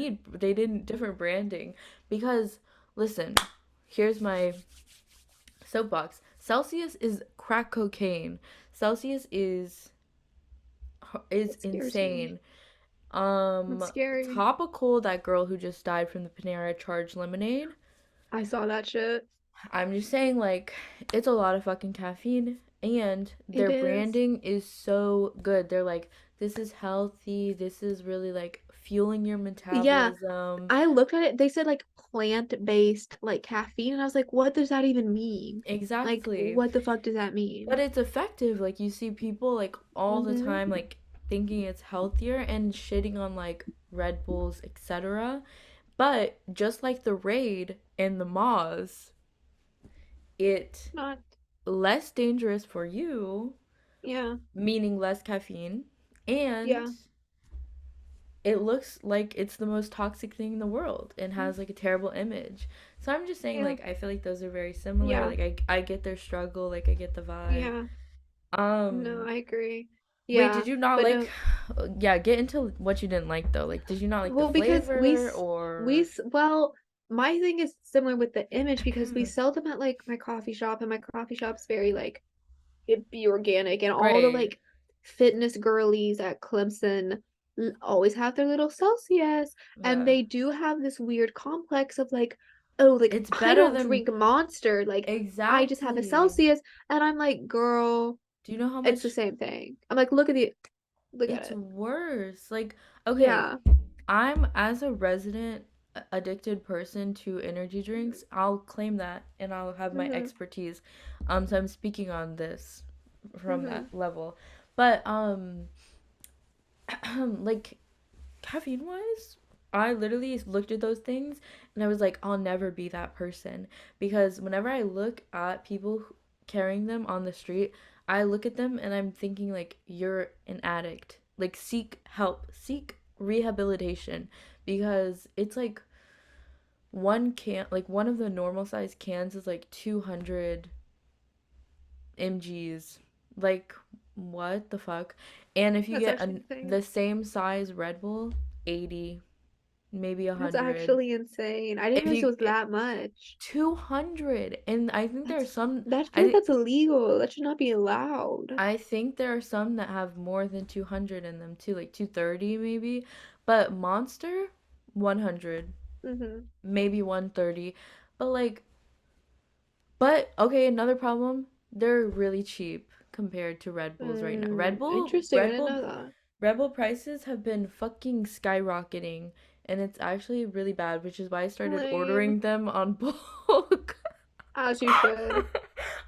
did different branding because listen, here's my soapbox. Celsius is crack cocaine. Celsius is That scares me. insane. That's scary. Topical, that girl who just died from the Panera charged lemonade. I saw that shit. I'm just saying, like, it's a lot of fucking caffeine, and It their is. branding is so good. They're like, this is healthy, this is really like fueling your Yeah, metabolism. I looked at it. They said like plant-based like caffeine, and I was like, what does that even mean? Like, Exactly. what the fuck does that But mean? it's effective. Like, you see people, like, all the Mm-hmm. time, like, thinking it's healthier and shitting on, like, Red Bulls, etc. But just like the Raid and the Moths, it Not, less dangerous for you, yeah, meaning less caffeine, and yeah, it looks like it's the most toxic thing in the world and mm, has like a terrible image. So I'm just saying, yeah, like, I feel like those are very similar. yeah, Like, I get their struggle, like I get the vibe. yeah. No, Um I agree. Wait, Yeah, did you not but like no, yeah, get into what you didn't like though. Like, did you not like the well, because flavor or well, my thing is similar with the image because we sell them at like my coffee shop, and my coffee shop's very like it be organic, and all the right. like fitness girlies at Clemson always have their little Celsius, and Yeah. they do have this weird complex of like, oh, like It's I better don't than drink Monster, like I just have a exactly. Celsius, and I'm like, girl, Do you know how it's the much same thing. I'm like, look at it's it. worse? Like, okay, Yeah. I'm as a resident addicted person to energy drinks, I'll claim that and I'll have my Mhm. expertise. So I'm speaking on this from that Mhm. level. But like caffeine wise, I literally looked at those things and I was like, I'll never be that person. Because whenever I look at people carrying them on the street, I look at them and I'm thinking, like, you're an addict. Like, seek help, seek rehabilitation. Because it's like like one of the normal size cans is like 200 mgs. Like, what the fuck? And if you That's get actually insane. the same size Red Bull, 80, maybe That's 100. actually insane. I didn't If realize it you was that much. 200, and I think there are some. I feel like I that's illegal. That should not be allowed. I think there are some that have more than 200 in them too, like 230 maybe. But Monster, 100, Mhm. maybe 130. But like, but okay, another problem. They're really cheap compared to Red Bulls right now. Interesting. I didn't know that. Red Bull prices have been fucking skyrocketing, and it's actually really bad, which is why I started Lame. ordering them on bulk. As you should.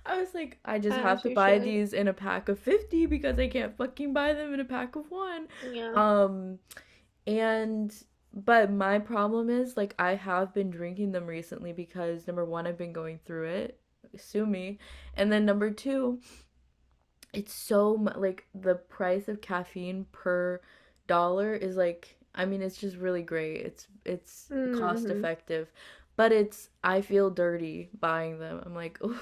I was like, I just have As to you buy should. these in a pack of 50 because I can't fucking buy them in a pack of one. Yeah. Um, and but my problem is like I have been drinking them recently because number one, I've been going through it. Sue me. And then number two, it's so like the price of caffeine per dollar is like, I mean, it's just really great. It's cost Mm-hmm. effective, but it's, I feel dirty buying them. I'm like, oh,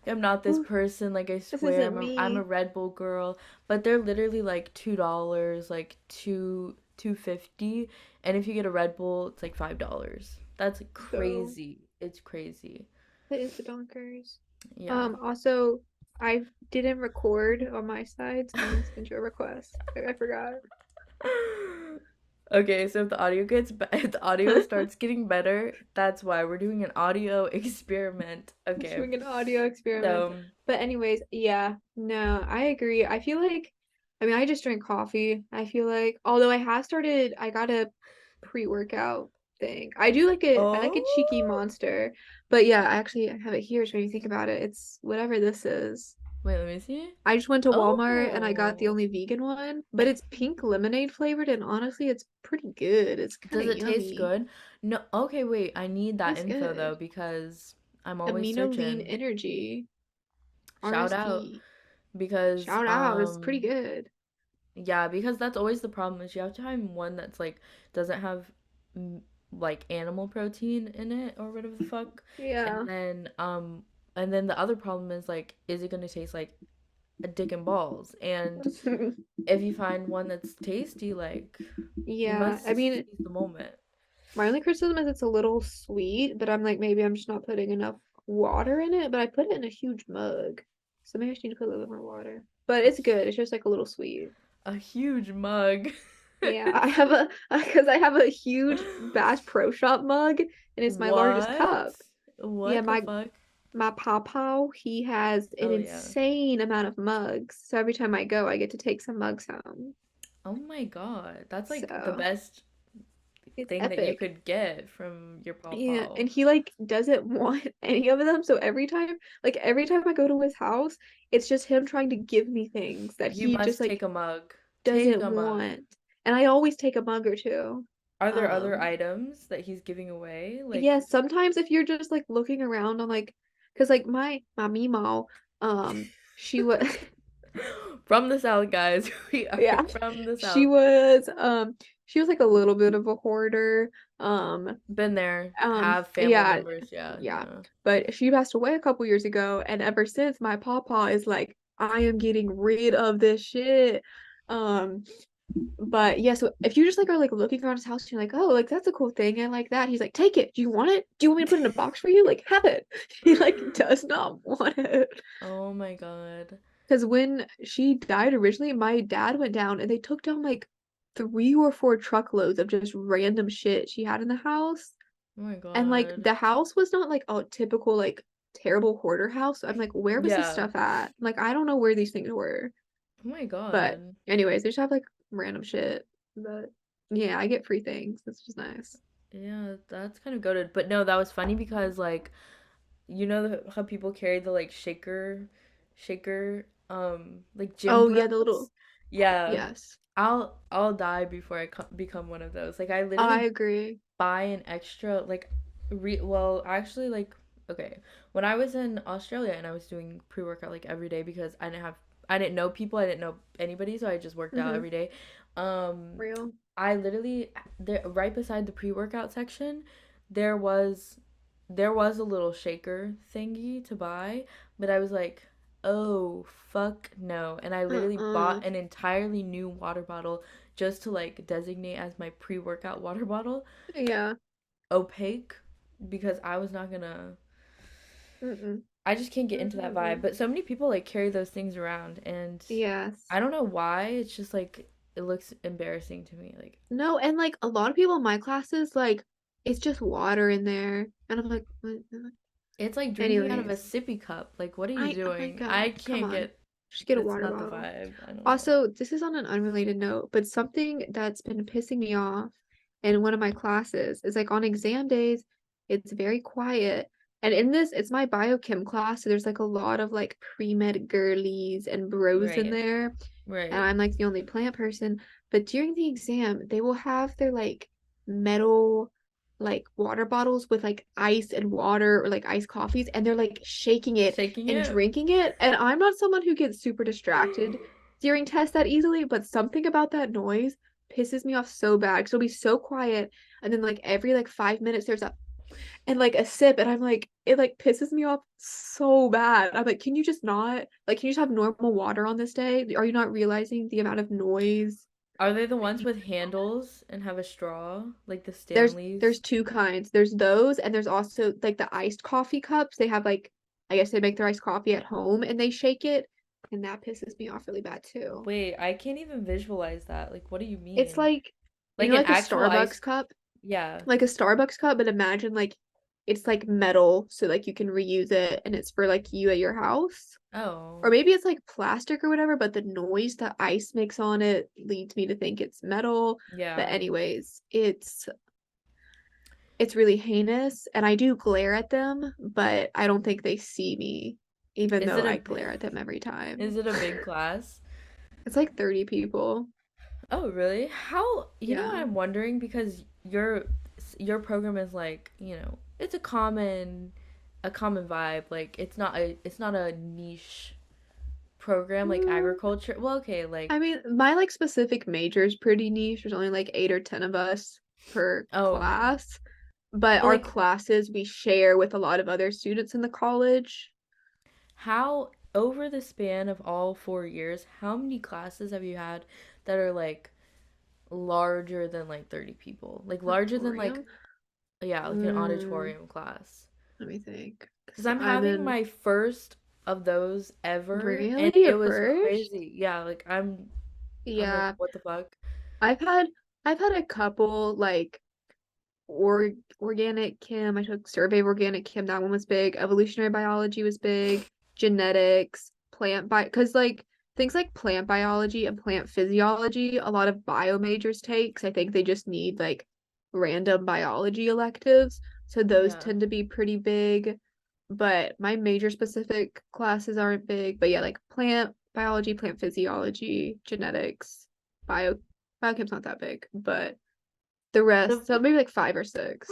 I'm not this Ooh, person. Like, I this swear isn't I'm a me. Red Bull girl, but they're literally like $2, like 250, and if you get a Red Bull, it's like $5. That's like So crazy. It's crazy. that is the donkers. Yeah. Also, I didn't record on my side, so I'm gonna send you a request. I forgot. Okay, so if the audio if the audio starts getting better, that's why we're doing an audio experiment. Okay. Doing an audio experiment. So, But anyways, yeah, no, I agree. I feel like, I mean, I just drink coffee. I feel like, although I got a pre-workout thing. I like a cheeky oh, monster. But yeah, I actually have it here, so when you think about it, it's whatever this is. wait, let me see. I just went to Walmart and I got the Oh, only vegan one, but it's pink lemonade flavored, and honestly, it's pretty good. It's kind does of it taste yummy. good? No, okay, wait, I need that It's info though good. because I'm always Amino lean searching. energy, Shout out RSP. because Shout out. It's pretty good. yeah, because that's always the problem is you have to find one that's like doesn't have like animal protein in it or whatever the fuck. And Yeah. then and then the other problem is like, is it gonna taste like a dick and balls? And if you find one that's tasty, like, you Yeah, must I just mean, seize the moment. my only criticism is it's a little sweet, but I'm like, maybe I'm just not putting enough water in it, but I put it in a huge mug. So maybe I just need to put a little bit more water. But A, it's good. It's just like a little sweet. a huge mug. Yeah, I have a because I have a huge Bass Pro Shop mug and it's my largest What? cup. Yeah, What the my fuck? my pawpaw, he has an Oh yeah. insane amount of mugs. So every time I go, I get to take some mugs home. Oh my god. That's like the So best it's thing that you epic. could get from your Yeah, pawpaw. and he like doesn't want any of them. So every time I go to his house, it's just him trying to give me things that You he just must like take a mug. Take doesn't a mug. want. And I always take a mug or two. Are there other Um, items that he's giving away? yeah, Like sometimes if you're just like looking around on like, cause like my Meemaw, she was from the South, guys. We are yeah, from the she South. was um she was like a little bit of a hoarder. Um, Been there. Have family yeah, members. Yeah, yeah. yeah. But she passed away a couple years ago, and ever since my pawpaw is like, I am getting rid of this shit. Um, but yeah, so if you just like are like looking around his house, and you're like, oh, like that's a cool thing, and like that, he's like, take it. Do you want it? Do you want me to put it in a box for you? Like, have it. He like does not want it. Oh my god. Because when she died originally, my dad went down and they took down like 3 or 4 truckloads of just random shit she had in the house. Oh my And like god. the house was not like a typical like terrible hoarder house. I'm like, where was this Yeah. stuff at? Like, I don't know where these things were. Oh my But god. anyways, they just have like random shit. But yeah, I get free things. That's just nice. Yeah, that's kind of goated. But no, that was funny because like how people carry the like shaker like gym Oh yeah, the bros? little Yeah. yes. I'll die before become one of those. Like I I literally agree. buy an extra like well, actually like okay, when I was in Australia and I was doing pre-workout like every day because I didn't know people, I didn't know anybody, so I just worked out Mm-hmm. every day. Um Real. I literally there right beside the pre-workout section, there was there was a little shaker thingy to buy, but I was like, "Oh, fuck no." And I literally Uh-uh. bought an entirely new water bottle just to like designate as my pre-workout water bottle, Yeah. opaque, because I was not gonna Mm-mm. I just can't get into that vibe. Mm-mm. But so many people like carry those things around and Yes. I don't know why. It's just like it looks embarrassing to me. Like No, and like a lot of people in my classes, like it's just water in there. And I'm like, what? it's like drinking out of a Anyways, sippy cup. Like, what are you oh my doing? I God, come can't on. get. Just get a It's water not the bottle. vibe. I don't know. Also, this is on an unrelated note, but something that's been pissing me off in one of my classes is like on exam days, it's very quiet. And in this, it's my biochem class, so there's like a lot of like pre-med girlies and bros in Right. there. And Right. I'm like the only plant person. But during the exam, they will have their like metal like water bottles with like ice and water or like iced coffees, and they're like shaking it Shaking and it. drinking it. And I'm not someone who gets super distracted during tests that easily, but something about that noise pisses me off so bad because it'll be so quiet. And then like every like 5 minutes there's a and like a sip, and I'm like, it like pisses me off so bad. I'm like, can you just not like can you just have normal water on this day? Are you not realizing the amount of noise Are they the that ones you with handles and have a straw, like the there's Stanleys? two kinds. There's those, and there's also like the iced coffee cups. They have like I guess they make their iced coffee at home and they shake it, and that pisses me off really bad too. Wait, I can't even visualize that. Like, what do you It's mean? like Like an like a actual Starbucks ice? cup, Yeah. but imagine like it's like metal so like you can reuse it and it's for like you at your house. Or Oh, maybe it's like plastic or whatever, but the noise the ice makes on it leads me to think it's metal. But yeah. anyways, it's really heinous and I do glare at them, but I don't think they see me, even Is though it I a glare at them every is time. it a big class? It's like 30 people. Oh, really? How, you know what Yeah. I'm wondering because your program is like, it's a common vibe. Like it's not a niche program like Mm, agriculture. Well, okay, I like mean, my like specific major is pretty niche. There's only like 8 or 10 of us per oh, okay. class, but But our like classes we share with a lot of other students in the college. How, over the span of all 4 years, how many classes have you had that are like larger than like 30 people? Like larger than like, Auditorium. yeah, like an Mm, auditorium class. let me think. Because Because I'm I'm having in my first of those ever, and really it at was first. crazy. Yeah, like I'm like, Yeah, what the fuck? I've had I've had a couple like organic chem. I took survey of organic chem. That one was big. Evolutionary biology was big. Genetics, plant bi because like things like plant biology and plant physiology, a lot of bio majors take. 'Cause I think they just need like random biology electives. So those Yeah. tend to be pretty big. But my major specific classes aren't big. But yeah, like plant biology, plant physiology, genetics, bio biochem's not that big, but the The rest, so maybe like five or six.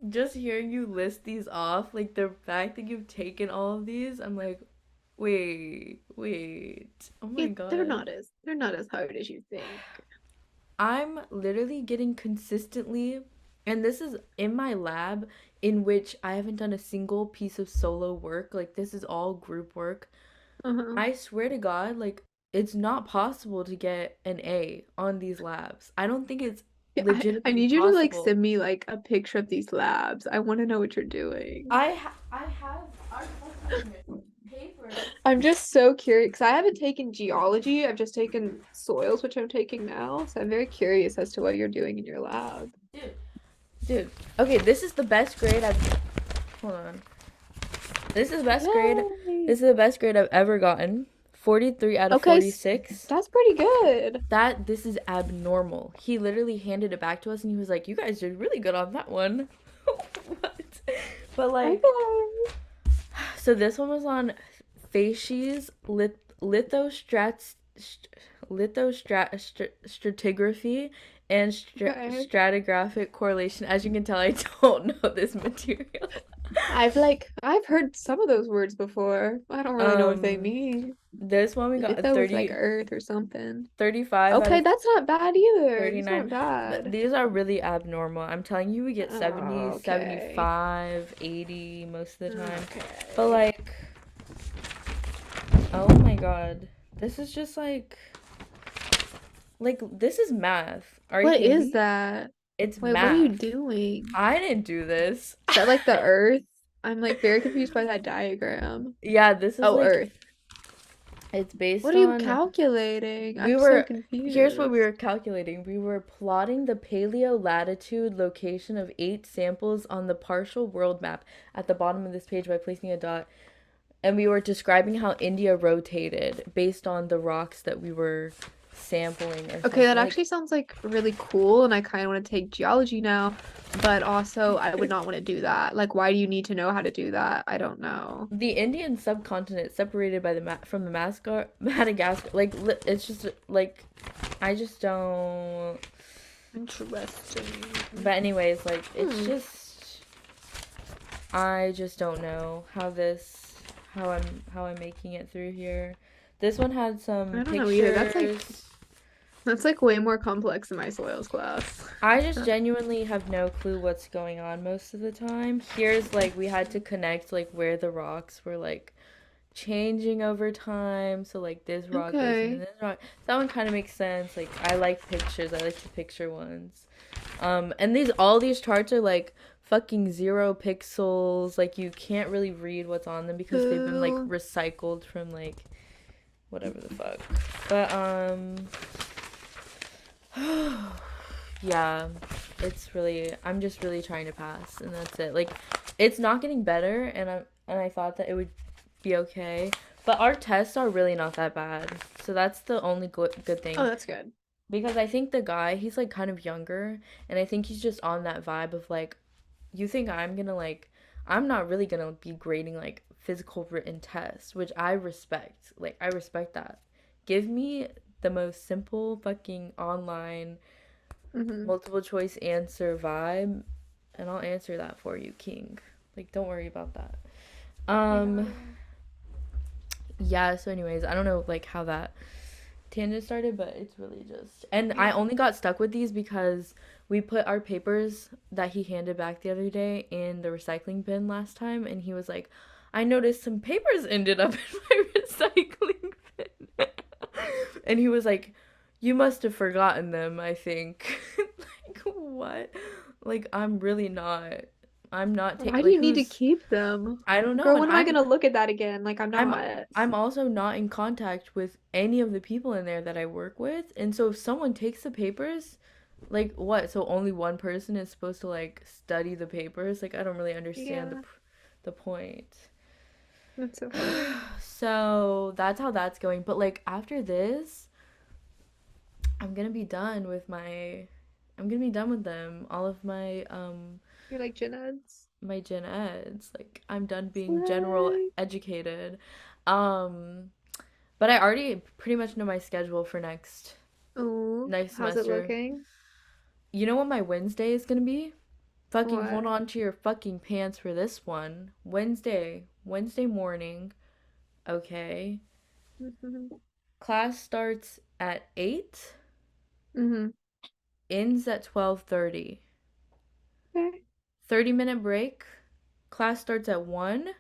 just hearing you list these off, like the fact that you've taken all of these, I'm like, wait, wait. Oh my Yeah, God. they're not as hard as you think. I'm literally getting consistently, and this is in my lab in which I haven't done a single piece of solo work. Like, this is all group work. Uh-huh. I swear to God, like, it's not possible to get an A on these labs. I don't think it's Yeah, I legitimately need you to like possible. send me like a picture of these labs. I want to know what you're doing. I have our fucking papers. I'm just so curious because I haven't taken geology. I've just taken soils, which I'm taking now. So I'm very curious as to what you're doing in your lab. Dude, dude. Okay, this is the best grade I've. Hold on. This is the best grade. Yay! This is the best grade I've ever gotten. 43 out of Okay, 46. that's pretty good. This is abnormal. He literally handed it back to us and he was like, "You guys did really good on that one." What? But like, Okay. so this one was on facies, lithostrat, stratigraphy, and Okay. stratigraphic correlation. As you can tell, I don't know this material. I've heard some of those words before. I don't really know what they um, mean. this one we got a Litho was like Earth or something. 35 out Okay, of that's not bad either. That's 39. not bad. These are really abnormal. I'm telling you, we get 70, Okay. 75, 80 most of the time. But Okay. like, oh my God. This is just like this is math. Are you What kidding is me? that? It's Wait, what are you math. doing? I didn't do this. Is that like the Earth? I'm like very confused by that diagram. Yeah, this is Oh, like Earth. it's What based are you on calculating? we I'm so were here's what we confused. were calculating. We were plotting the paleo latitude location of 8 samples on the partial world map at the bottom of this page by placing a dot. And we were describing how India rotated based on the rocks that we were sampling or Okay, that something. Like actually sounds like really cool, and I kind of want to take geology now, but also I would not want to do that. Like, why do you need to know how to do that? I don't know. the Indian subcontinent separated by the from the Madagascar. Like it's just like I just don't. Interesting. But anyways, like it's Hmm. just I just don't know how I'm making it through here. This one had some I don't know either. pictures. That's like way more complex than my soils class. I just genuinely have no clue what's going on most of the time. Here's like we had to connect like where the rocks were like changing over time. So like this rock goes into Okay. this rock. That one kind of makes sense. Like I like pictures. I like to picture ones. And these all these charts are like fucking 0 pixels. Like you can't really read what's on them because they've been like Boo. recycled from like whatever the fuck. But yeah, it's really I'm just really trying to pass and that's it. Like it's not getting better and I thought that it would be okay. But our tests are really not that bad. So that's the only good Oh, thing. that's good. Because I think the guy, he's like kind of younger and I think he's just on that vibe of like you think I'm gonna like I'm not really gonna be grading like physical written tests, which I respect. Like I respect that. Give me the most simple fucking online Hmm. multiple choice answer vibe and I'll answer that for you, king. Like don't worry about that. Yeah. Um yeah, so anyways, I don't know like how that tangent started, but it's really just and I Yeah. only got stuck with these because we put our papers that he handed back the other day in the recycling bin last time and he was like, I noticed some papers ended up in my recycling bin. And he was like, you must have forgotten them, I think. Like, what? Like, I'm really not. I'm not Why taking, do like, you need to who's, keep them? I don't know. Girl, And when am I gonna look at that again? Like, I'm I'm, not. I'm also not in contact with any of the people in there that I work with. And so if someone takes the papers, like, what? So only one person is supposed to, like, study the papers? Like, I don't really understand Yeah, the point. that's so funny. So that's how that's going. But like after this, I'm gonna be done with my I'm gonna be done with them. All of You're like gen eds. my gen eds. Like I'm done being general Slay. educated. Um but I already pretty much know my schedule for Oh, next how's it semester. looking? You know what my Wednesday is gonna be? Fucking hold What? on to your fucking pants for this one. Wednesday morning, okay? Mm-hmm. Class starts at 8, Mm-hmm. ends at 12:30. Okay. 30-minute break. Class starts at 1,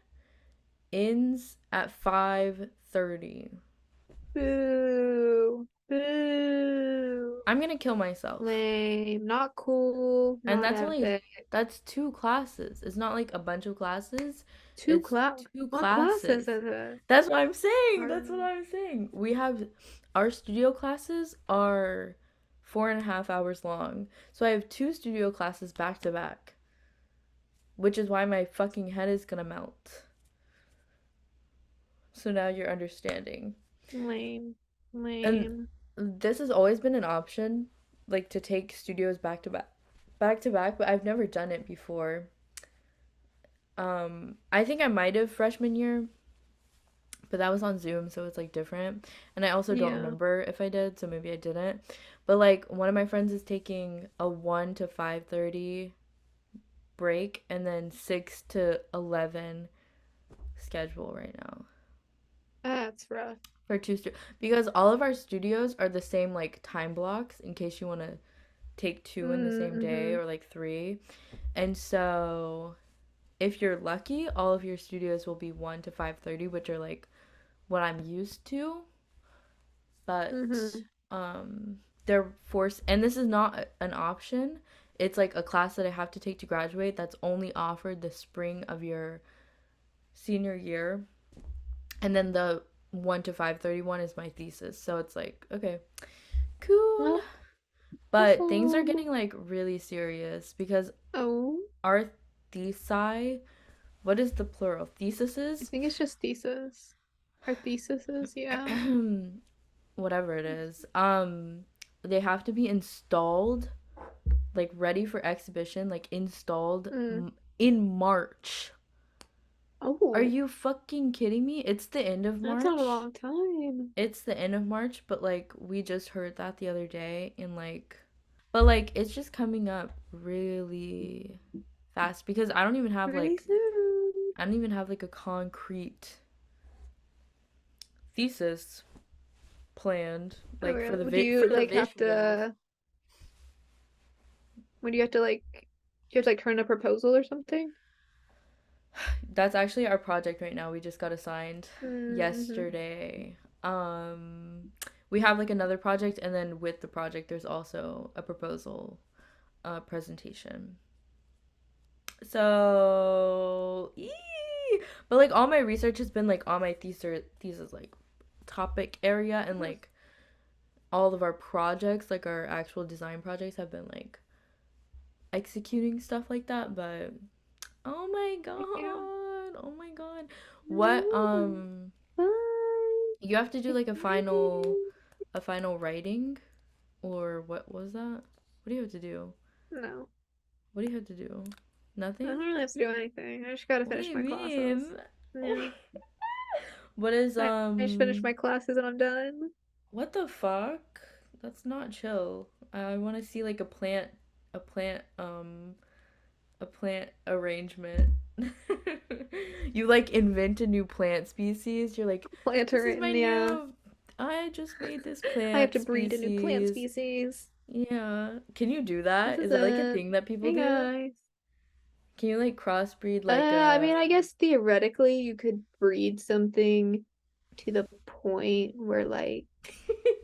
ends at 5:30. Boo. Boo. I'm going to kill myself. Lame. Not cool. And Not epic. that's two classes. It's not like a bunch of classes. Two It's class. two What classes classes. is it? That's what I'm saying. That's what Pardon. I'm saying. We have our studio classes are 4.5 hours long. So I have two studio classes back to back, which is why my fucking head is gonna melt. So now you're understanding. Lame. And Lame. this has always been an option, like to take studios back to back, but I've never done it before. I think I might have freshman year, but that was on Zoom, so it's like different. And I also don't Yeah. remember if I did, so maybe I didn't. But like one of my friends is taking a 1 to 5:30 break and then 6 to 11 schedule right now. That's rough. For because all of our studios are the same like time blocks in case you want to take two in the same day Mm-hmm. or like three. And so if you're lucky, all of your studios will be 1 to 5:30, which are like what I'm used to. But Mm-hmm. they're forced, and this is not an option. It's like a class that I have to take to graduate that's only offered the spring of your senior year. And then the 1 to 5:31 is my thesis. So it's like, okay, cool. Well, But things are awesome. getting like really serious because Oh, our thesi, what is the plural? I Theses? think it's just thesis. Our theses, yeah. Whatever it is. They have to be installed, like ready for exhibition, like installed Mm. in March. Are Oh, you fucking kidding me? It's the end of that's not a March. long time. It's the end of March, but like we just heard that the other day and like but like it's just coming up really fast because Really soon. I don't even have like a concrete thesis planned Oh, like really? Do for you the like have visuals. to, when do you have to like, do you have to like turn a proposal or something? That's actually our project right now. We just got assigned Mm-hmm. yesterday. Um we have like another project and then with the project there's also a proposal presentation. So, but like all my research has been like on my thesis like topic area and like all of our projects, like our actual design projects have been like executing stuff like that, but oh my Yeah. god. Oh my god. What No, fine. you have to do like Exciting. a final writing or what was that? What do you have to do? No, What do you have to do? I don't Nothing? really have to do anything. I just gotta What do finish you my classes. mean? Yeah. What is I just finished my classes and I'm done. what the fuck? That's not chill. I want to see like a plant a plant arrangement. You like invent a new plant species. You're like, Planter this is my written, yeah. new I just made this I have plant to breed a new plant species. species. Yeah. Can you do This that? is Is it like a a thing that people Hey do? guys. Can you like crossbreed like I a mean, I guess theoretically you could breed something to the point where like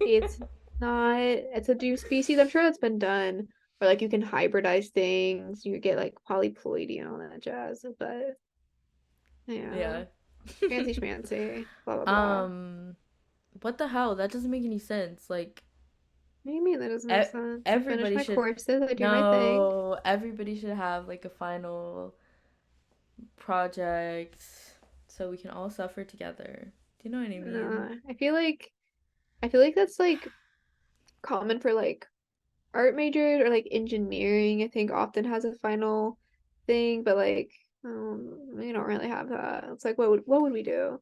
it's not it's a new species. I'm sure that's been done. Or like you can hybridize things. You get like polyploidy and all that jazz. But yeah, yeah. fancy schmancy, blah blah blah. um what the hell? That doesn't make any sense. Like What do you mean that doesn't make e- sense? I finish everybody my should courses, I do my thing. no, everybody should have like a final project so we can all suffer together. Do you know what I mean? Nah, I feel like that's like common for like art majors or like engineering, I think often has a final thing, but like we don't really have that. It's like what would we do?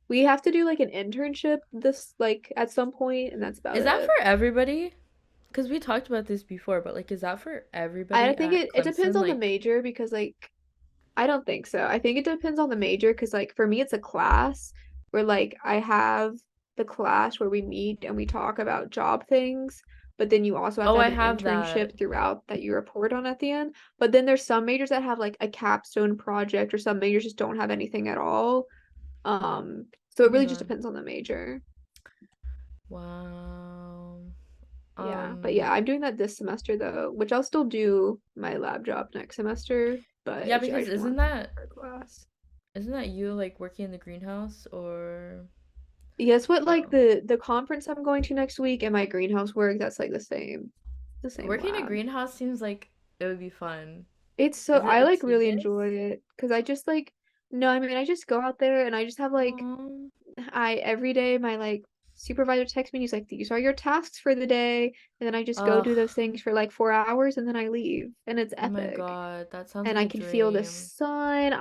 We have to do like an internship this like at some point, and that's about Is that it. for everybody? Because we talked about this before, but like, is that for I everybody think at it depends Clemson? on the Like, major because like I don't think so. I think it depends on the major because, like, for me, it's a class where, like, I have the class where we meet and we talk about job things, but then you also have oh, to I have an have that. internship throughout that you report on at the end. But then there's some majors that have, like, a capstone project, or some majors just don't have anything at all. So Oh it my really just God. depends on the major. Wow. Yeah. But yeah, I'm doing that this semester, though, which I'll still do my lab job next semester, but Yeah, I because just want a class. isn't that you like working in the greenhouse or Yeah, it's what like no? the conference I'm going to next week and my greenhouse work, that's like the same Working in a lab. greenhouse seems like it would be fun. It's so Is it I a like really enjoy tedious? it because I just like no, I mean I just go out there and I just have like Oh, I every day my like supervisor texts me and he's like, these are your tasks for the day, and then I just go ugh. do those things for like 4 hours and then I leave and it's Oh my epic. God, that sounds And like I a can feel the dream. sun.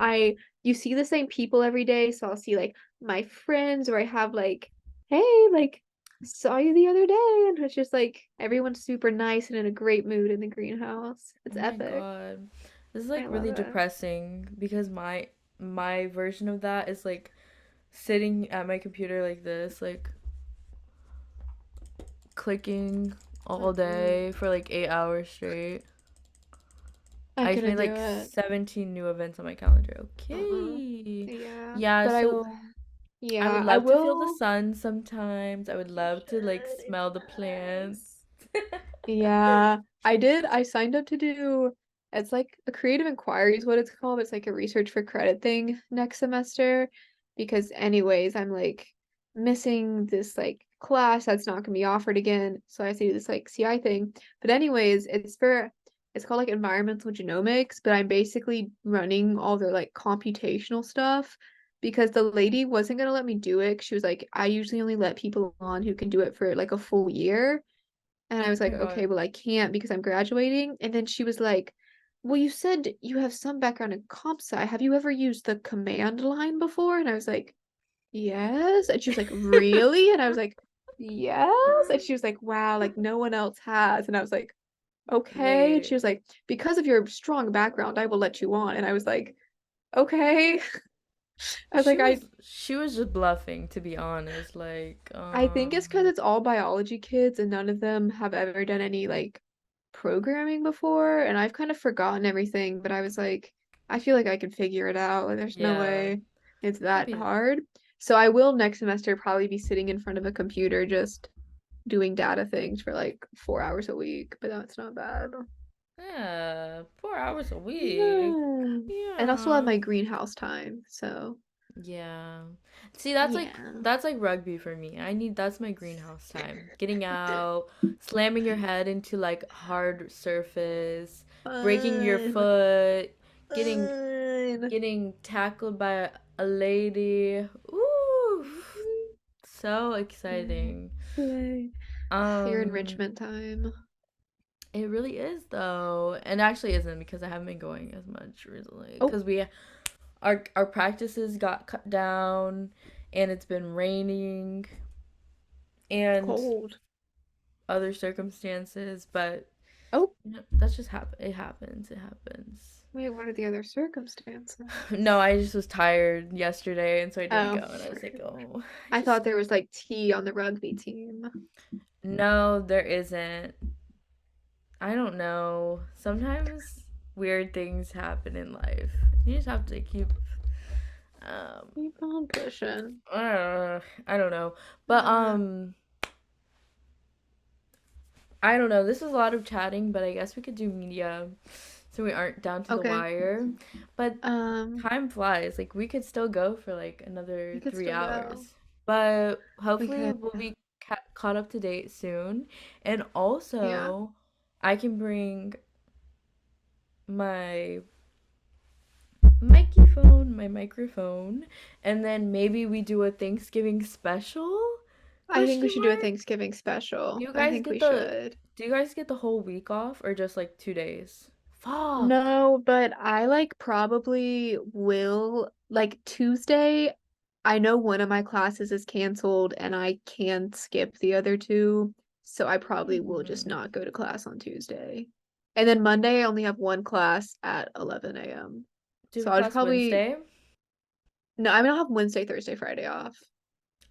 You see the same people every day, so I'll see like my friends or I have like, hey, like saw you the other day, and it's just like everyone's super nice and in a great mood in the greenhouse. Oh It's my epic. God. This is I like love really it. depressing because my version of that is like sitting at my computer like this, like clicking all Mm-mm. day for like 8 hours straight. I I just couldn't made do like it. 17 new events on my calendar. Uh-uh. Okay. Yeah, Yeah, but so I would yeah, I love to feel the will. sun sometimes. I would You love to like should. It's smell the plants. nice. Yeah, I did. I signed up to do it's like a creative inquiry is what it's called. It's like a research for credit thing next semester because anyways, I'm like missing this like class that's not gonna be offered again. So I have to do this like CI thing. But anyways, it's called like environmental genomics, but I'm basically running all their like computational stuff because the lady wasn't gonna let me do it. She was like, I usually only let people on who can do it for like a full year. And I was Oh like, my okay, God. well, I can't because I'm graduating. And then she was like, well, you said you have some background in comp sci. Have you ever used the command line before? And I was like, yes. And she was like, really? And I was like, yes. And she was like, wow, like no one else has. And I was like, okay. And she Wait. was like, because of your strong background, I will let you on. And I was like, okay. I was like, She was just bluffing, to be honest. Like, I think it's because it's all biology kids and none of them have ever done any like programming before. And I've kind of forgotten everything, but I was like, I feel like I can figure it out. Like, there's no yeah. way it's Should that be hard. So I will next semester probably be sitting in front of a computer just doing data things for like 4 hours a week, but that's not bad. yeah, 4 hours a week. Yeah. And I'll still have Yeah. my greenhouse time. So Yeah. See, that's like rugby for me. That's my greenhouse time. Getting out, slamming your head into like hard surface, breaking your fun. foot, getting Fun. getting tackled by a lady. Ooh, so Yeah. exciting. Yay. Your Um, enrichment time. it really is though. And actually isn't because I haven't been going as much recently Oh, because our practices got cut down and it's been raining it's and cold. other circumstances, but Oh, that's just it happens. It happens. wait, what are the other circumstances? No, I just was tired yesterday and so I didn't Oh, go and I was like, "Oh, I I thought just there was like tea on the rugby team. no, there isn't. I don't know. Sometimes weird things happen in life. You just have to keep um Keep on pushing. I don't know. But Uh, I don't know. This is a lot of chatting, but I guess we could do media so we aren't down to the okay. wire. But Um, time flies. Like we could still go for like we another could three still go. hours. But We hopefully could. we'll be caught up to date soon. And Yeah. also, I can bring my my microphone, and then maybe we do a Thanksgiving special? I think we Question should do a mark. Thanksgiving Do special. you I guys think get we the should. do you guys get the whole week off or just like 2 days? Fuck. No, but I like probably will like Tuesday. I know one of my classes is canceled and I can skip the other two, so I probably will just Hmm. not go to class on Tuesday. And then Monday I only have one class at 11 a.m. Do you So have I'll just class probably Wednesday? no, I mean I'll have Wednesday, Thursday, Friday off.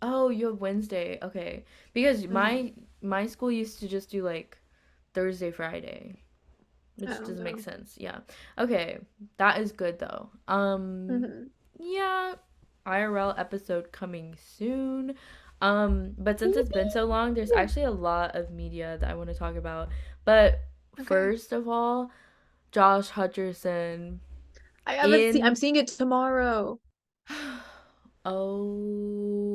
Oh, you have Wednesday. Okay. Because Mm-hmm. my school used to just do like Thursday, Friday, which Oh doesn't make no. sense. Yeah. Okay. That is good though. Mm-hmm. Yeah, IRL episode coming soon. But since it's been so long, there's Woo! actually a lot of media that I want to talk about. But Okay. first of all, Josh Hutcherson I haven't seen I'm in seeing it tomorrow. I'm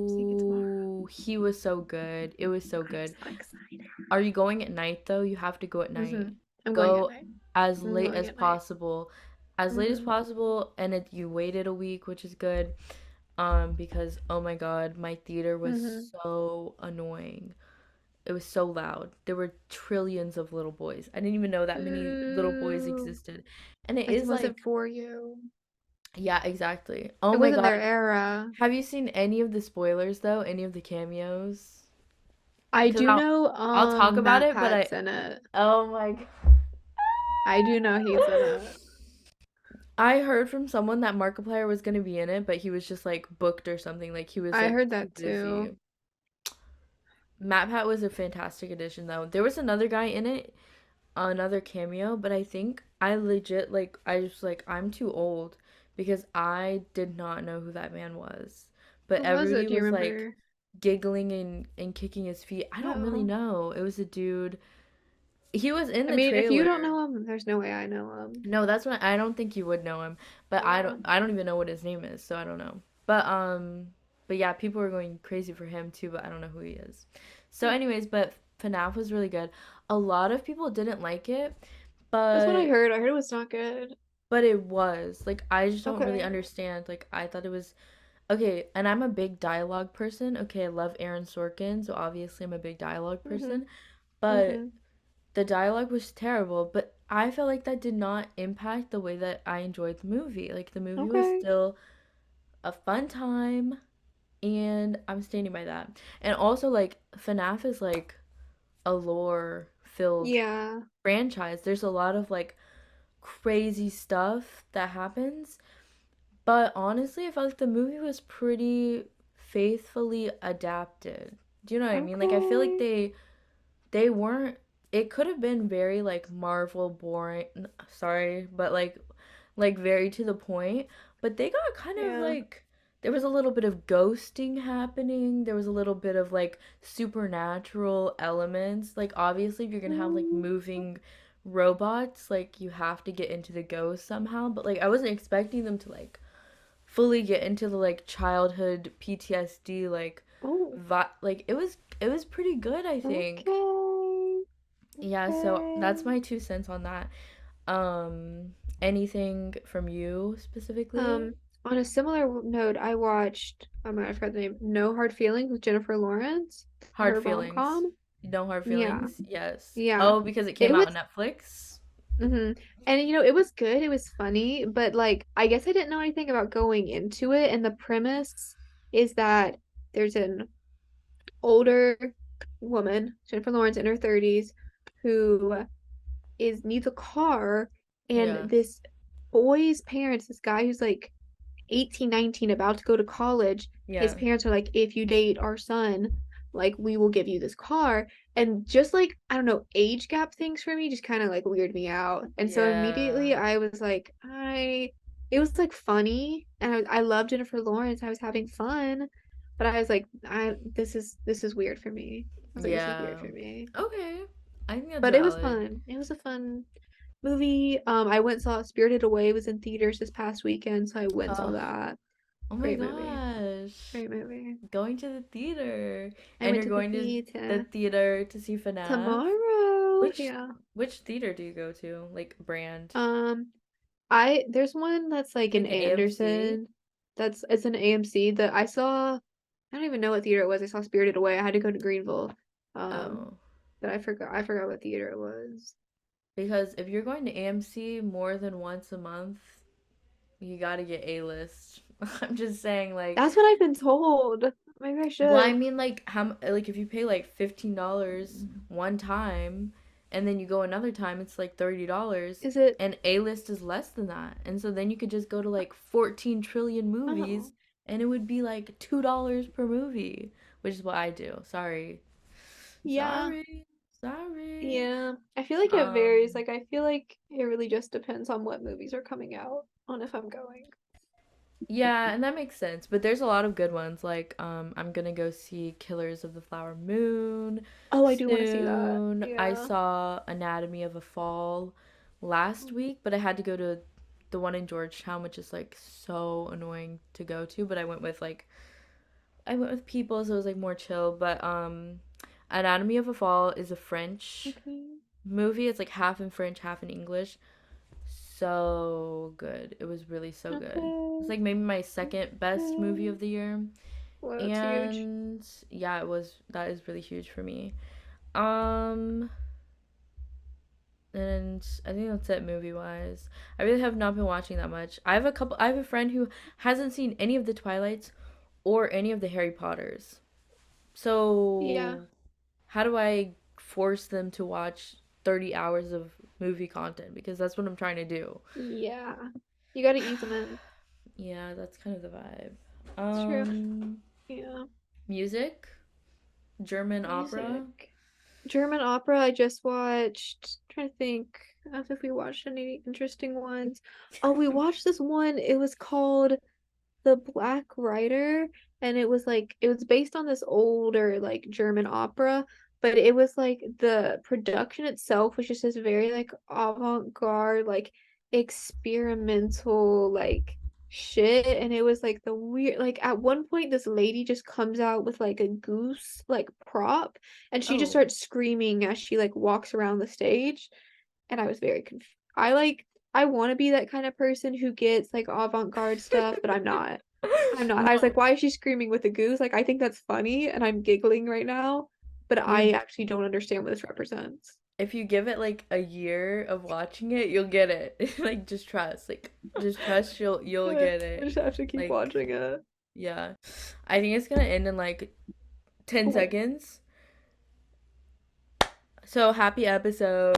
seeing it tomorrow. Oh, he was so good. It was so I'm good. so excited. Are you going at night though? You have to go at Mm-hmm. night. I'm going at Go night. as I'm late going as at night. possible. As late as Mm-hmm. possible, and you waited a week, which is good. Because oh my god, my theater was Mm-hmm. so annoying. It was so loud. There were trillions of little boys. I didn't even know that many little boys Boo. existed. And it It is wasn't like, for you. yeah, exactly. Oh It my wasn't god. their era. Have you seen any of the spoilers though? Any of the cameos? I Because do know I'll talk about Matt it, but Pat's in it. oh my god. I do know he's in it. I heard from someone that Markiplier was gonna be in it, but he was just like booked or something. Like he was I like heard too that too. busy. Matt Pat was a fantastic addition though. There was another guy in it, another cameo, but I think I legit like I just like I'm too old because I did not know who that man was. But Who was everybody it? Do you was like remember? giggling and kicking his feet. I don't really No. know. It was a dude. He was in I the mean, if you don't trailer. know him, there's no way I know him. No, that's what I don't think you would know him, but Yeah. I don't even know what his name is, so I don't know. But yeah, people were going crazy for him too, but I don't know who he is. So Hmm. anyways, but FNAF was really good. A lot of people didn't like it, That's what I but heard. I heard it was not good. it was. Like I just don't really Okay. understand. Like I thought it was okay, and I'm a big dialogue person. Okay, I love Aaron Sorkin, so obviously I'm a big dialogue Mm-hmm. person, but Mm-hmm. the dialogue was terrible, but I felt like that did not impact the way that I enjoyed the movie. Like the movie was Okay. still a fun time, and I'm standing by that. And also like FNAF is like a lore filled Yeah. franchise. There's a lot of like crazy stuff that happens, but honestly, I felt like the movie was pretty faithfully adapted. Do you know what I mean? Like I feel like Okay. they weren't, it could have been very like Marvel boring, sorry, but like very to the point, but they got kind of Yeah. like there was a little bit of ghosting happening. There was a little bit of like supernatural elements. Like obviously if you're going to have like Mm, moving robots, like you have to get into the ghost somehow, but like I wasn't expecting them to like fully get into the like childhood PTSD like oh, like it was pretty good, I think. okay. Yeah, so that's Okay. my 2 cents on that. Anything from you specifically? Um, on a similar note, I watched, oh my, I forgot the name, No Hard Feelings with Jennifer Lawrence, Hard her feelings. rom-com. No hard Yeah. feelings? Yes. Yeah. Oh, because it came It out on was, Netflix? and it was good. It was funny, but like, I guess I didn't know anything about going into it. And the premise is that there's an older woman, Jennifer Lawrence in her 30s, who needs a car, and Yeah. this boy's parents, this guy who's like 18, 19, about to go to college, his Yeah. parents are like, if you date our son, like we will give you this car. And just like, I don't know, age gap things for me just kind of like weird me out. And so Yeah. immediately I was like, it was like funny, and I love Jennifer Lawrence. I was having fun, but I was like, this is weird for me. I was like, this is weird Yeah. for me. Okay. I think that's But it was valid. fun. It was a fun movie. I went and saw Spirited Away was in theaters this past weekend, so I went and saw Oh, that. oh my Great movie. gosh. Great movie. Going to the theater. I And went you're to the going to the theater theater to see FNAF? tomorrow. Which Yeah. which theater do you go to? Like brand? Um, I there's one that's like in Like an AMC? Anderson. It's an AMC that I saw. I don't even know what theater it was. I saw Spirited Away. I had to go to Greenville. Um, Oh. but I forgot what theater it was. Because if you're going to AMC more than once a month, you gotta get A-list. I'm just saying, like, That's what I've been told. Maybe I well, I should. mean, like, like if you pay like $15 one time, and then you go another time, it's like $30, Is it? and A-list is less than that, and so then you could just go to like 14 trillion Oh, movies, and it would be like $2 per movie, which is what I do. Sorry, yeah. sorry, sorry. Yeah, I feel like it varies. Um, Like, I feel like it really just depends on what movies are coming out, on if I'm going. Yeah, and that makes sense. But there's a lot of good ones. Like, I'm gonna go see Killers of the Flower Moon Oh, I do want to see that. soon. I Yeah. saw Anatomy of a Fall last Mm, week, but I had to go to the one in Georgetown, which is like so annoying to go to. But I went with people, so it was like more chill. But Anatomy of a Fall is a French okay. movie. It's like half in French, half in English. So good. It was really so good. It's Okay. like maybe my second best movie Okay. of the year. Well, that's huge. And yeah, that is really huge for me. Um and I think that's it movie wise. I really have not been watching that much. I have a friend who hasn't seen any of the Twilights or any of the Harry Potters. Yeah. So how do I force them to watch 30 hours of movie content, because that's what I'm trying to do. Yeah. You got to ease them in. Yeah, that's kind of the vibe. It's true. Um, Yeah. music, German opera. Music. German opera, I just watched. Trying to think of if we watched any interesting ones. Oh, we watched this one. It was called The Black Rider, and it was based on this older like German opera, but it was like the production itself was just this very like avant-garde, like experimental like shit. And it was like the weird, like at one point this lady just comes out with like a goose like prop, and she just Oh. starts screaming as she like walks around the stage, and I was very confused. I want to be that kind of person who gets like avant-garde stuff, but I'm not. I'm not. I was No, like, why is she screaming with a goose? Like, I think that's funny, and I'm giggling right now, but I you actually don't understand what this represents. if you give it like a year of watching it, you'll get it. Like just trust. Like just trust you'll I get it. just have to keep Like watching it. yeah. I think it's gonna end in like 10 Oh, seconds. So happy episode.